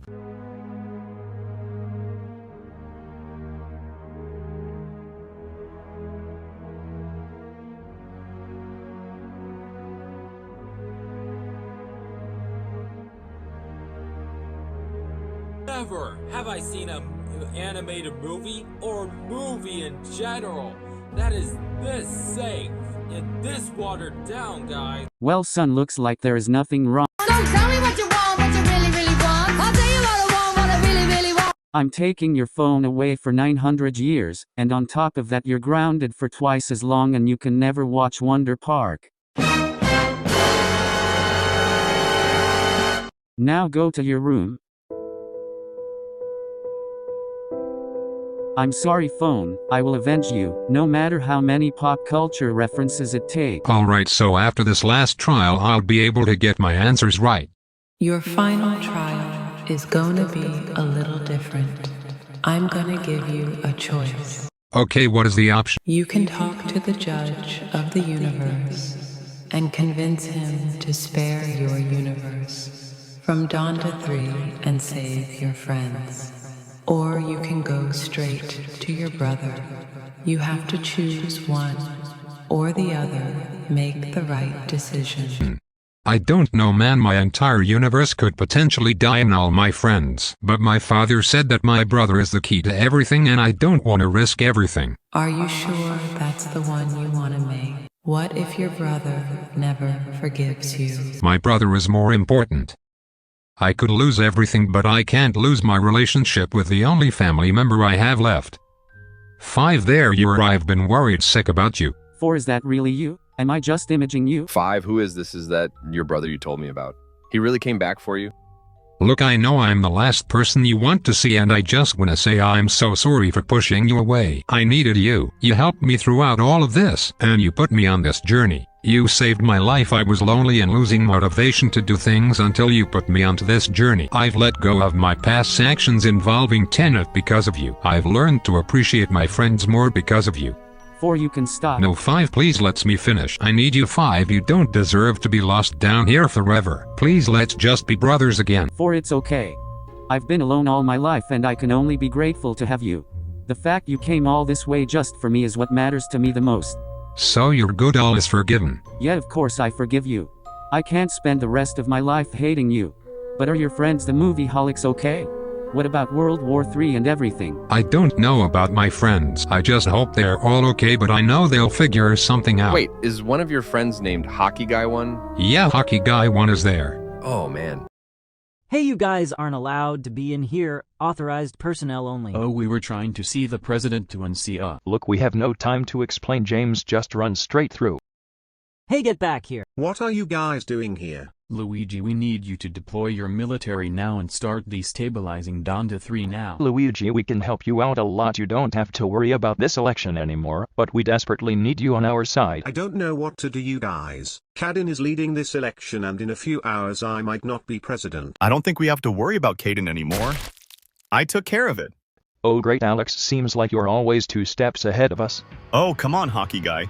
Never have I seen an animated movie or movie in general that is this safe and this watered down, guys. Well, son, looks like there is nothing wrong. Don't tell me what you want, what you really, really want. I'll tell you what I want, what I really, really want. I'm taking your phone away for 900 years, and on top of that you're grounded for twice as long and you can never watch Wonder Park. Now go to your room. I'm sorry, phone, I will avenge you, no matter how many pop culture references it takes. Alright, so after this last trial I'll be able to get my answers right. Your final trial is going to be a little different. I'm going to give you a choice. Okay, what is the option? You can talk to the judge of the universe and convince him to spare your universe from Donda 3 and save your friends. Or you can go straight to your brother. You have to choose one or the other. Make the right decision. I don't know, man, my entire universe could potentially die and all my friends. But my father said that my brother is the key to everything and I don't want to risk everything. Are you sure that's the one you want to make? What if your brother never forgives you? My brother is more important. I could lose everything, but I can't lose my relationship with the only family member I have left. 5, there you are. I've been worried sick about you. 4, is that really you? Am I just imaging you? 5, who is this? Is that your brother you told me about? He really came back for you? Look, I know I'm the last person you want to see and I just wanna say I'm so sorry for pushing you away. I needed you. You helped me throughout all of this, and you put me on this journey. You saved my life. I was lonely and losing motivation to do things until you put me onto this journey. I've let go of my past actions involving Tenet because of you. I've learned to appreciate my friends more because of you. 4, you can stop. No, 5, please let me finish. I need you. 5, you don't deserve to be lost down here forever. Please, let's just be brothers again. 4, it's okay. I've been alone all my life and I can only be grateful to have you. The fact you came all this way just for me is what matters to me the most. So you're good, all is forgiven. Yeah, of course I forgive you. I can't spend the rest of my life hating you. But are your friends the movie holics okay? What about World War III and everything? I don't know about my friends. I just hope they're all okay, but I know they'll figure something out. Wait, is one of your friends named Hockey Guy 1? Yeah, Hockey Guy 1 is there. Oh, man. Hey, you guys aren't allowed to be in here. Authorized personnel only. Oh, we were trying to see the president to unseat. Look, we have no time to explain, James. Just run straight through. Hey, get back here. What are you guys doing here? Luigi, we need you to deploy your military now and start destabilizing Donda 3 now. Luigi, we can help you out a lot. You don't have to worry about this election anymore, but we desperately need you on our side. I don't know what to do, you guys. Caden is leading this election and in a few hours I might not be president. I don't think we have to worry about Caden anymore. I took care of it. Oh great, Alex, seems like you're always 2 steps ahead of us. Oh, come on, Hockey Guy.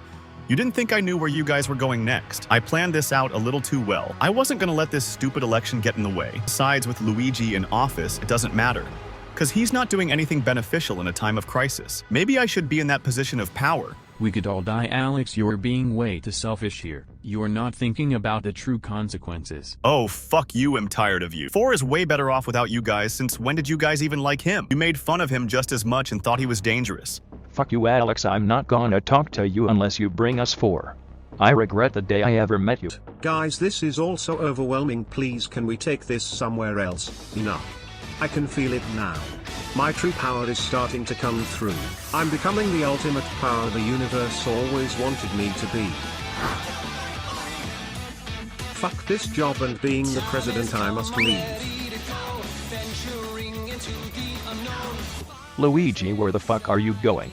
You didn't think I knew where you guys were going next. I planned this out a little too well. I wasn't gonna let this stupid election get in the way. Besides, with Luigi in office, it doesn't matter. Because he's not doing anything beneficial in a time of crisis. Maybe I should be in that position of power. We could all die, Alex. You're being way too selfish here. You're not thinking about the true consequences. Oh, fuck you, I'm tired of you. 4 is way better off without you guys. Since when did you guys even like him? You made fun of him just as much and thought he was dangerous. Fuck you, Alex, I'm not gonna talk to you unless you bring us 4. I regret the day I ever met you. Guys, this is all so overwhelming. Please, can we take this somewhere else? Enough. I can feel it now. My true power is starting to come through. I'm becoming the ultimate power the universe always wanted me to be. Fuck this job and being the president, I must leave. Luigi, where the fuck are you going?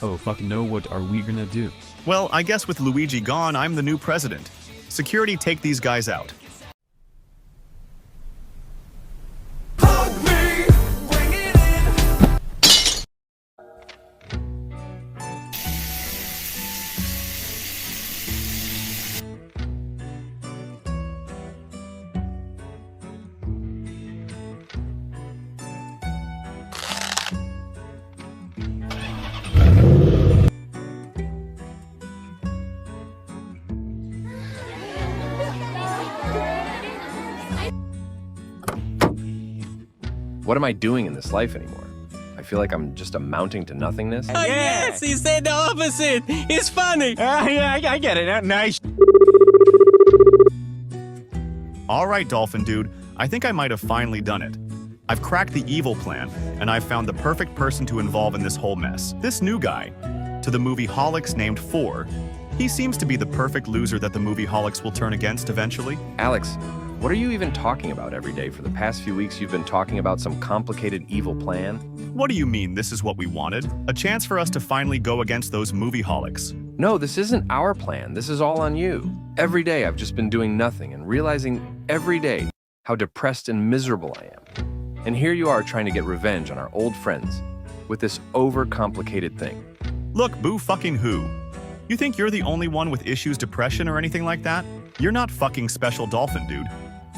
Oh fuck no, what are we gonna do? Well, I guess with Luigi gone, I'm the new president. Security, take these guys out. What am I doing in this life anymore? I feel like I'm just amounting to nothingness. Oh, yes, he said the opposite. It's funny. Yeah, I get it. Nice. All right, Dolphin Dude, I think I might have finally done it. I've cracked the evil plan, and I've found the perfect person to involve in this whole mess. This new guy, to the movie Holics named 4, he seems to be the perfect loser that the movie Holics will turn against eventually. Alex, what are you even talking about every day? For the past few weeks, you've been talking about some complicated evil plan. What do you mean this is what we wanted? A chance for us to finally go against those movie Holics. No, this isn't our plan. This is all on you. Every day I've just been doing nothing and realizing every day how depressed and miserable I am. And here you are trying to get revenge on our old friends with this overcomplicated thing. Look, boo fucking who? You think you're the only one with issues, depression, or anything like that? You're not fucking special, Dolphin Dude.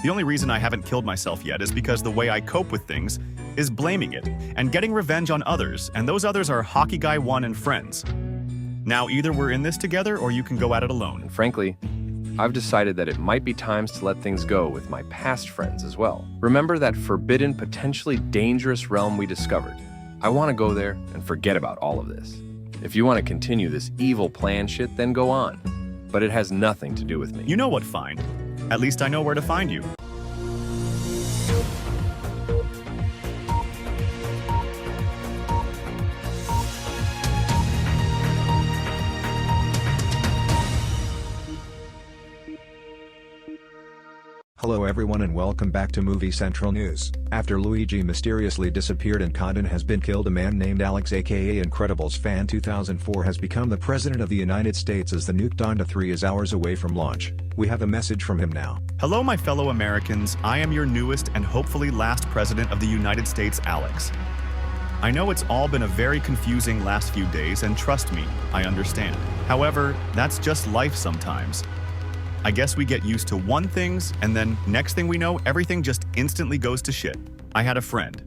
The only reason I haven't killed myself yet is because the way I cope with things is blaming it and getting revenge on others, and those others are Hockey Guy 1 and friends. Now either we're in this together or you can go at it alone. And frankly, I've decided that it might be times to let things go with my past friends as well. Remember that forbidden, potentially dangerous realm we discovered? I want to go there and forget about all of this. If you want to continue this evil plan shit, then go on. But it has nothing to do with me. You know what, fine. At least I know where to find you. Hello everyone and welcome back to Movie Central News. After Luigi mysteriously disappeared and Condon has been killed, a man named Alex aka Incredibles Fan 2004 has become the President of the United States as the nuke Donda 3 is hours away from launch. We have a message from him now. Hello my fellow Americans, I am your newest and hopefully last President of the United States, Alex. I know it's all been a very confusing last few days, and trust me, I understand. However, that's just life sometimes. I guess we get used to one things, and then next thing we know, everything just instantly goes to shit. I had a friend,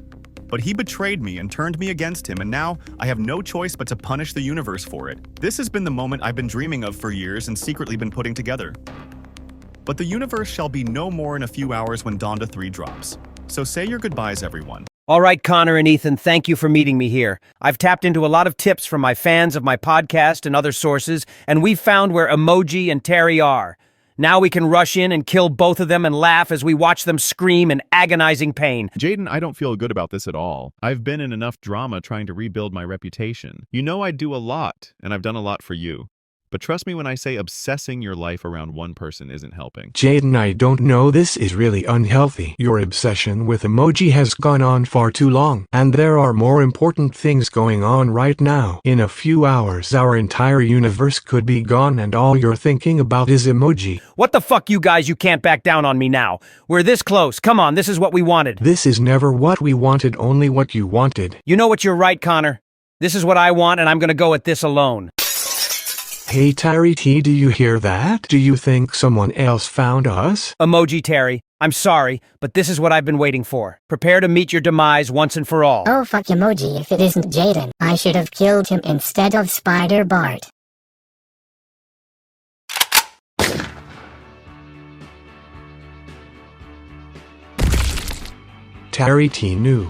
but he betrayed me and turned me against him, and now I have no choice but to punish the universe for it. This has been the moment I've been dreaming of for years and secretly been putting together. But the universe shall be no more in a few hours when Donda 3 drops. So say your goodbyes, everyone. All right, Connor and Ethan, thank you for meeting me here. I've tapped into a lot of tips from my fans of my podcast and other sources, and we've found where Emoji and Terry are. Now we can rush in and kill both of them and laugh as we watch them scream in agonizing pain. Jaden, I don't feel good about this at all. I've been in enough drama trying to rebuild my reputation. You know I do a lot, and I've done a lot for you. But trust me when I say obsessing your life around one person isn't helping. Jaden, I don't know, this is really unhealthy. Your obsession with Emoji has gone on far too long, and there are more important things going on right now. In a few hours, our entire universe could be gone, and all you're thinking about is Emoji. What the fuck, you guys? You can't back down on me now. We're this close. Come on, this is what we wanted. This is never what we wanted, only what you wanted. You know what, you're right, Connor. This is what I want, and I'm gonna go at this alone. Hey Terry T, do you hear that? Do you think someone else found us? Emoji Terry, I'm sorry, but this is what I've been waiting for. Prepare to meet your demise once and for all. Oh fuck Emoji if it isn't Jaden. I should have killed him instead of Spider Bart. Terry T knew.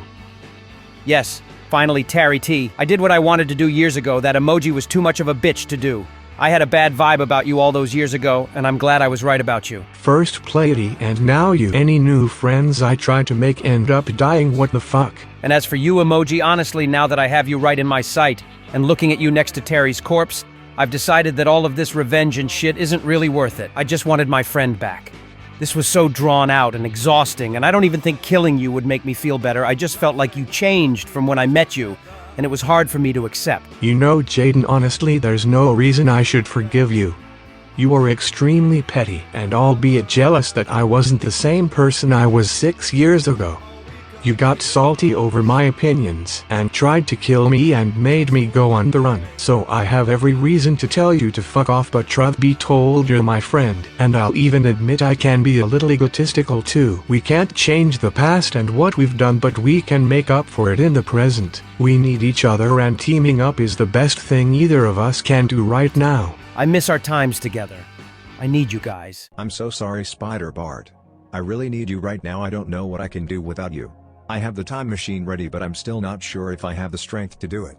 Yes, finally Terry T. I did what I wanted to do years ago. That Emoji was too much of a bitch to do. I had a bad vibe about you all those years ago, and I'm glad I was right about you. First Pleiady and now you. Any new friends I tried to make end up dying, what the fuck? And as for you, Emoji, honestly, now that I have you right in my sight, and looking at you next to Terry's corpse, I've decided that all of this revenge and shit isn't really worth it. I just wanted my friend back. This was so drawn out and exhausting, and I don't even think killing you would make me feel better. I just felt like you changed from when I met you, and it was hard for me to accept. You know, Jaden, honestly, there's no reason I should forgive you. You were extremely petty, and albeit jealous that I wasn't the same person I was 6 years ago. You got salty over my opinions, and tried to kill me and made me go on the run. So I have every reason to tell you to fuck off, but truth be told, you're my friend, and I'll even admit I can be a little egotistical too. We can't change the past and what we've done, but we can make up for it in the present. We need each other, and teaming up is the best thing either of us can do right now. I miss our times together. I need you guys. I'm so sorry, Spider Bart. I really need you right now. I don't know what I can do without you. I have the time machine ready, but I'm still not sure if I have the strength to do it.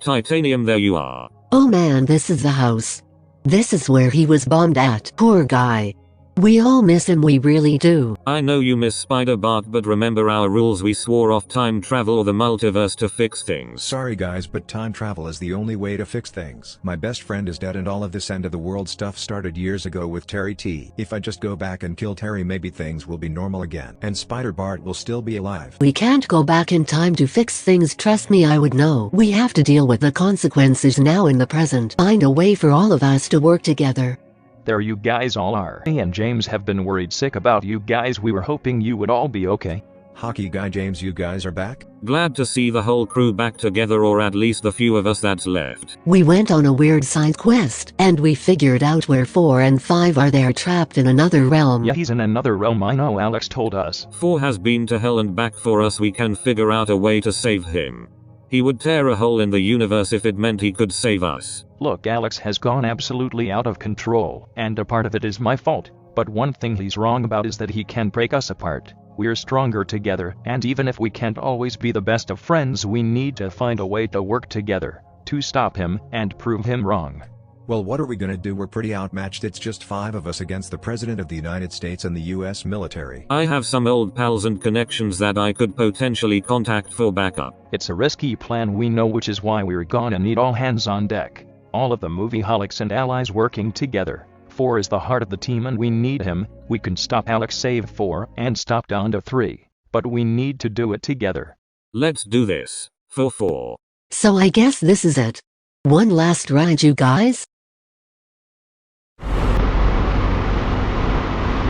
Titanium, there you are. Oh man, this is the house. This is where he was bombed at. Poor guy. We all miss him, we really do. I know you miss Spider-Bart, but remember our rules. We swore off time travel or the multiverse to fix things. Sorry guys, but time travel is the only way to fix things. My best friend is dead and all of this end of the world stuff started years ago with Terry T. If I just go back and kill Terry, maybe things will be normal again. And Spider-Bart will still be alive. We can't go back in time to fix things, trust me, I would know. We have to deal with the consequences now in the present. Find a way for all of us to work together. There you guys all are. Me and James have been worried sick about you guys. We were hoping you would all be okay. Hockey guy James, you guys are back? Glad to see the whole crew back together, or at least the few of us that's left. We went on a weird side quest, and we figured out where 4 and 5 are. They're trapped in another realm. Yeah, he's in another realm, I know, Alex told us. 4 has been to hell and back for us. We can figure out a way to save him. He would tear a hole in the universe if it meant he could save us. Look, Alex has gone absolutely out of control, and a part of it is my fault. But one thing he's wrong about is that he can break us apart. We're stronger together, and even if we can't always be the best of friends, we need to find a way to work together, to stop him, and prove him wrong. Well, what are we gonna do? We're pretty outmatched. It's just 5 of us against the President of the United States and the US military. I have some old pals and connections that I could potentially contact for backup. It's a risky plan, we know, which is why we're gonna need all hands on deck. All of the movie-holics and allies working together. 4 is the heart of the team and we need him. We can stop Alex, save 4, and stop Donda 3. But we need to do it together. Let's do this. For 4. So I guess this is it. One last ride, you guys?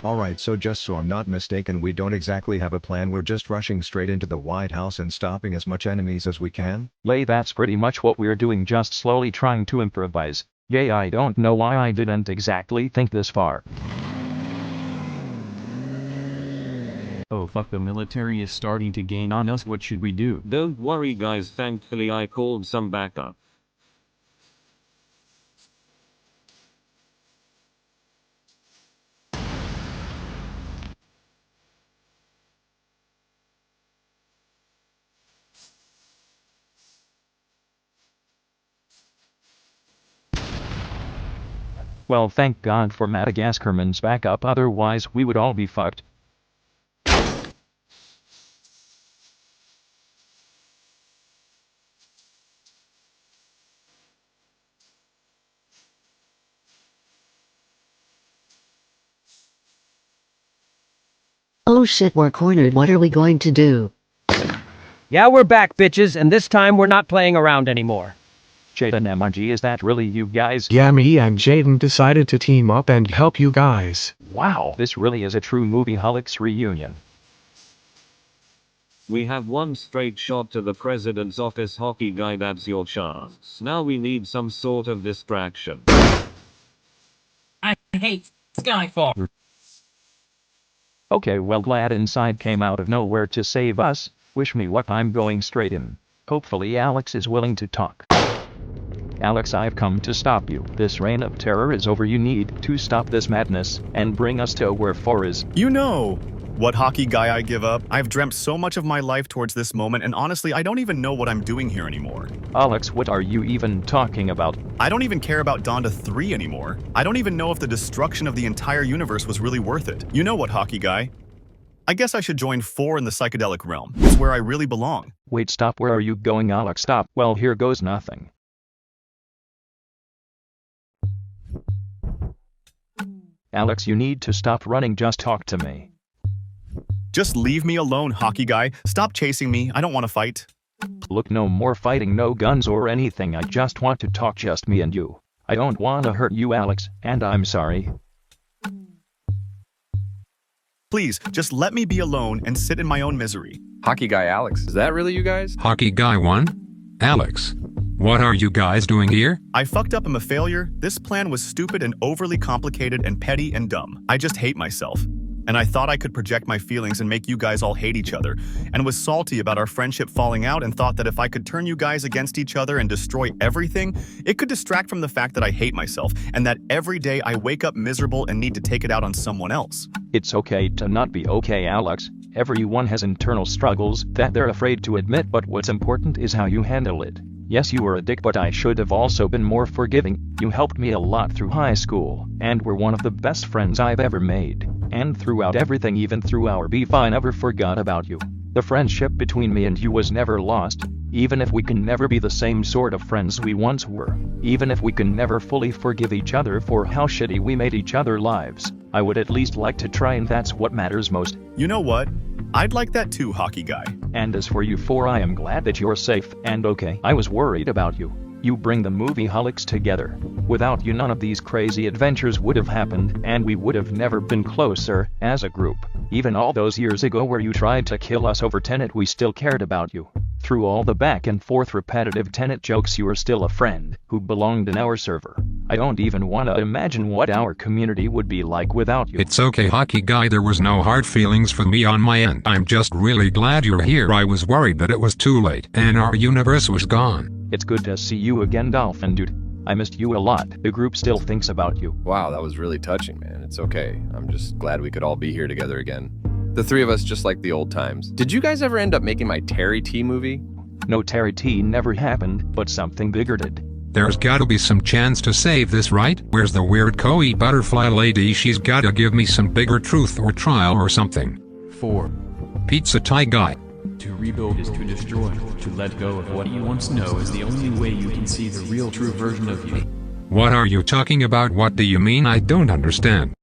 Alright, so just so I'm not mistaken, we don't exactly have a plan. We're just rushing straight into the White House and stopping as much enemies as we can? Lay, that's pretty much what we're doing, just slowly trying to improvise. Yay, I don't know why I didn't exactly think this far. Oh fuck, the military is starting to gain on us. What should we do? Don't worry guys, thankfully I called some backup. Well, thank God for Madagascarman's backup, otherwise we would all be fucked. Oh shit, we're cornered. What are we going to do? Yeah, we're back, bitches, and this time we're not playing around anymore. Jaden MRG, is that really you guys? Yeah, me and Jaden decided to team up and help you guys. Wow, this really is a true movie-holics reunion. We have one straight shot to the president's office, hockey guy, that's your chance. Now we need some sort of distraction. I hate Skyfall. Okay, well, glad Inside came out of nowhere to save us. Wish me luck, I'm going straight in. Hopefully Alex is willing to talk. Alex, I've come to stop you. This reign of terror is over. You need to stop this madness and bring us to where 4 is. You know what, hockey guy, I give up. I've dreamt so much of my life towards this moment, and honestly, I don't even know what I'm doing here anymore. Alex, what are you even talking about? I don't even care about Donda 3 anymore. I don't even know if the destruction of the entire universe was really worth it. You know what, hockey guy? I guess I should join 4 in the psychedelic realm. It's where I really belong. Wait, stop. Where are you going, Alex? Stop. Well, here goes nothing. Alex, you need to stop running. Just talk to me. Just leave me alone, hockey guy. Stop chasing me. I don't want to fight. Look, no more fighting, no guns or anything. I just want to talk, just me and you. I don't want to hurt you, Alex, and I'm sorry. Please, just let me be alone and sit in my own misery. Hockey guy Alex, is that really you guys? Hockey guy 1? Alex, what are you guys doing here? I fucked up. I'm a failure. This plan was stupid and overly complicated and petty and dumb. I just hate myself. and I thought I could project my feelings and make you guys all hate each other, and was salty about our friendship falling out and thought that if I could turn you guys against each other and destroy everything, it could distract from the fact that I hate myself and that every day I wake up miserable and need to take it out on someone else. It's okay to not be okay, Alex. Everyone has internal struggles that they're afraid to admit, but what's important is how you handle it. Yes, you were a dick, but I should have also been more forgiving. You helped me a lot through high school, and were one of the best friends I've ever made. And throughout everything, even through our beef, I never forgot about you. The friendship between me and you was never lost, even if we can never be the same sort of friends we once were. Even if we can never fully forgive each other for how shitty we made each other lives, I would at least like to try, and that's what matters most. You know what? I'd like that too, hockey guy. And as for you four, I am glad that you're safe and okay. I was worried about you. You bring the movie holics together. Without you, none of these crazy adventures would have happened, and we would have never been closer as a group. Even all those years ago where you tried to kill us over Tenet, we still cared about you. Through all the back and forth repetitive Tenet jokes, you are still a friend who belonged in our server. I don't even want to imagine what our community would be like without you. It's okay, hockey guy, there was no hard feelings for me on my end. I'm just really glad you're here. I was worried that it was too late and our universe was gone. It's good to see you again, Dolphin dude. I missed you a lot. The group still thinks about you. Wow, that was really touching, man. It's okay. I'm just glad we could all be here together again. The three of us, just like the old times. Did you guys ever end up making my Terry T movie? No, Terry T never happened, but something bigger did. There's gotta be some chance to save this, right? Where's the weird Koi butterfly lady? She's gotta give me some bigger truth or trial or something. 4. Pizza Thai guy. To rebuild is to destroy. To let go of what you once know is the only way you can see the real true version of you. What are you talking about? What do you mean? I don't understand.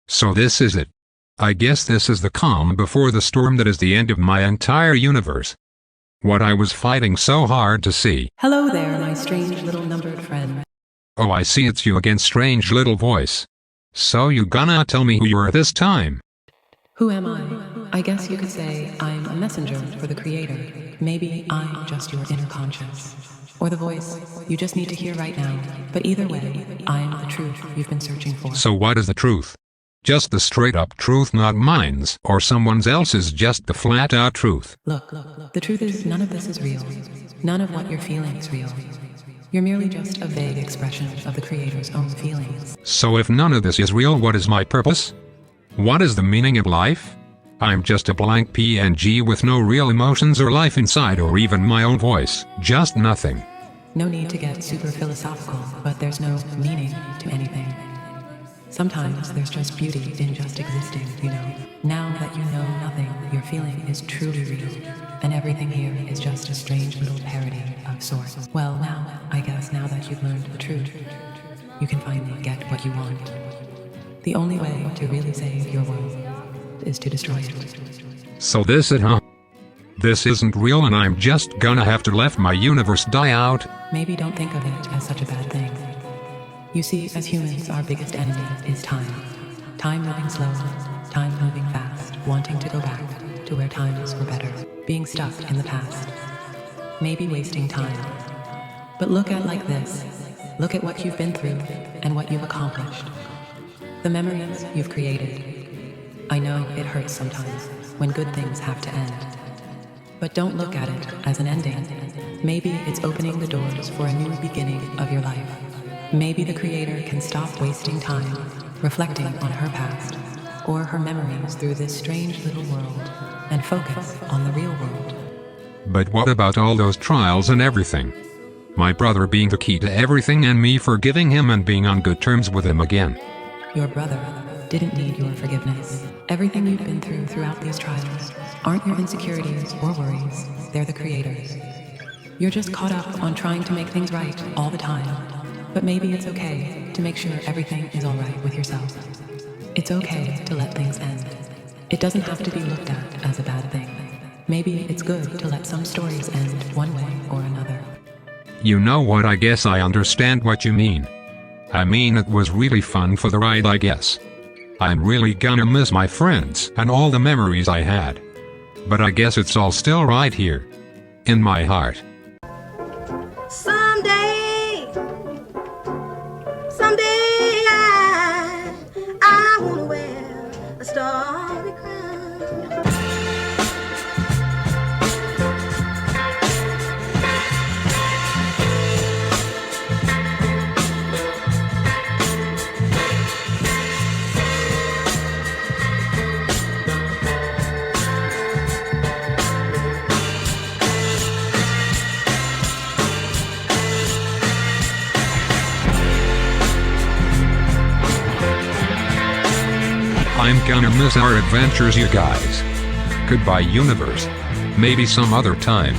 So this is it. I guess this is the calm before the storm that is the end of my entire universe. What I was fighting so hard to see. Hello there, my strange little numbered friend. Oh, I see, it's you again, strange little voice. So you gonna tell me who you are this time? Who am I? I guess you could say I'm a messenger for the creator. Maybe I'm just your inner conscious. Or the voice you just need to hear right now. But either way, I'm the truth you've been searching for. So what is the truth? Just the straight up truth, not mine's or someone else's, just the flat out truth. Look, the truth is none of this is real. None of what you're feeling is real. You're merely just a vague expression of the creator's own feelings. So if none of this is real, what is my purpose? What is the meaning of life? I'm just a blank PNG with no real emotions or life inside or even my own voice. Just nothing. No need to get super philosophical, but there's no meaning to anything. Sometimes there's just beauty in just existing, you know. Now that you know nothing, your feeling is truly real, and everything here is just a strange little parody of sorts. Well, now, I guess now that you've learned the truth, you can finally get what you want. The only way to really save your world is to destroy it. So this it, huh? This isn't real and I'm just gonna have to let my universe die out? Maybe don't think of it as such a bad thing. You see, as humans, our biggest enemy is time. Time moving slow, time moving fast, wanting to go back to where times were better, being stuck in the past, maybe wasting time. But look at it like this. Look at what you've been through and what you've accomplished. The memories you've created. I know it hurts sometimes when good things have to end. But don't look at it as an ending. Maybe it's opening the doors for a new beginning of your life. Maybe the creator can stop wasting time reflecting on her past or her memories through this strange little world and focus on the real world. But what about all those trials and everything? My brother being the key to everything and me forgiving him and being on good terms with him again. Your brother didn't need your forgiveness. Everything you've been through throughout these trials aren't your insecurities or worries, they're the creators. You're just caught up on trying to make things right all the time. But maybe it's okay to make sure everything is all right with yourself. It's okay to let things end. It doesn't have to be looked at as a bad thing. Maybe it's good to let some stories end one way or another. You know what, I guess I understand what you mean. I mean, it was really fun for the ride, I guess. I'm really gonna miss my friends and all the memories I had. But I guess it's all still right here. In my heart. Someday I wanna wear a star gonna miss our adventures, you guys. Goodbye, universe. Maybe some other time.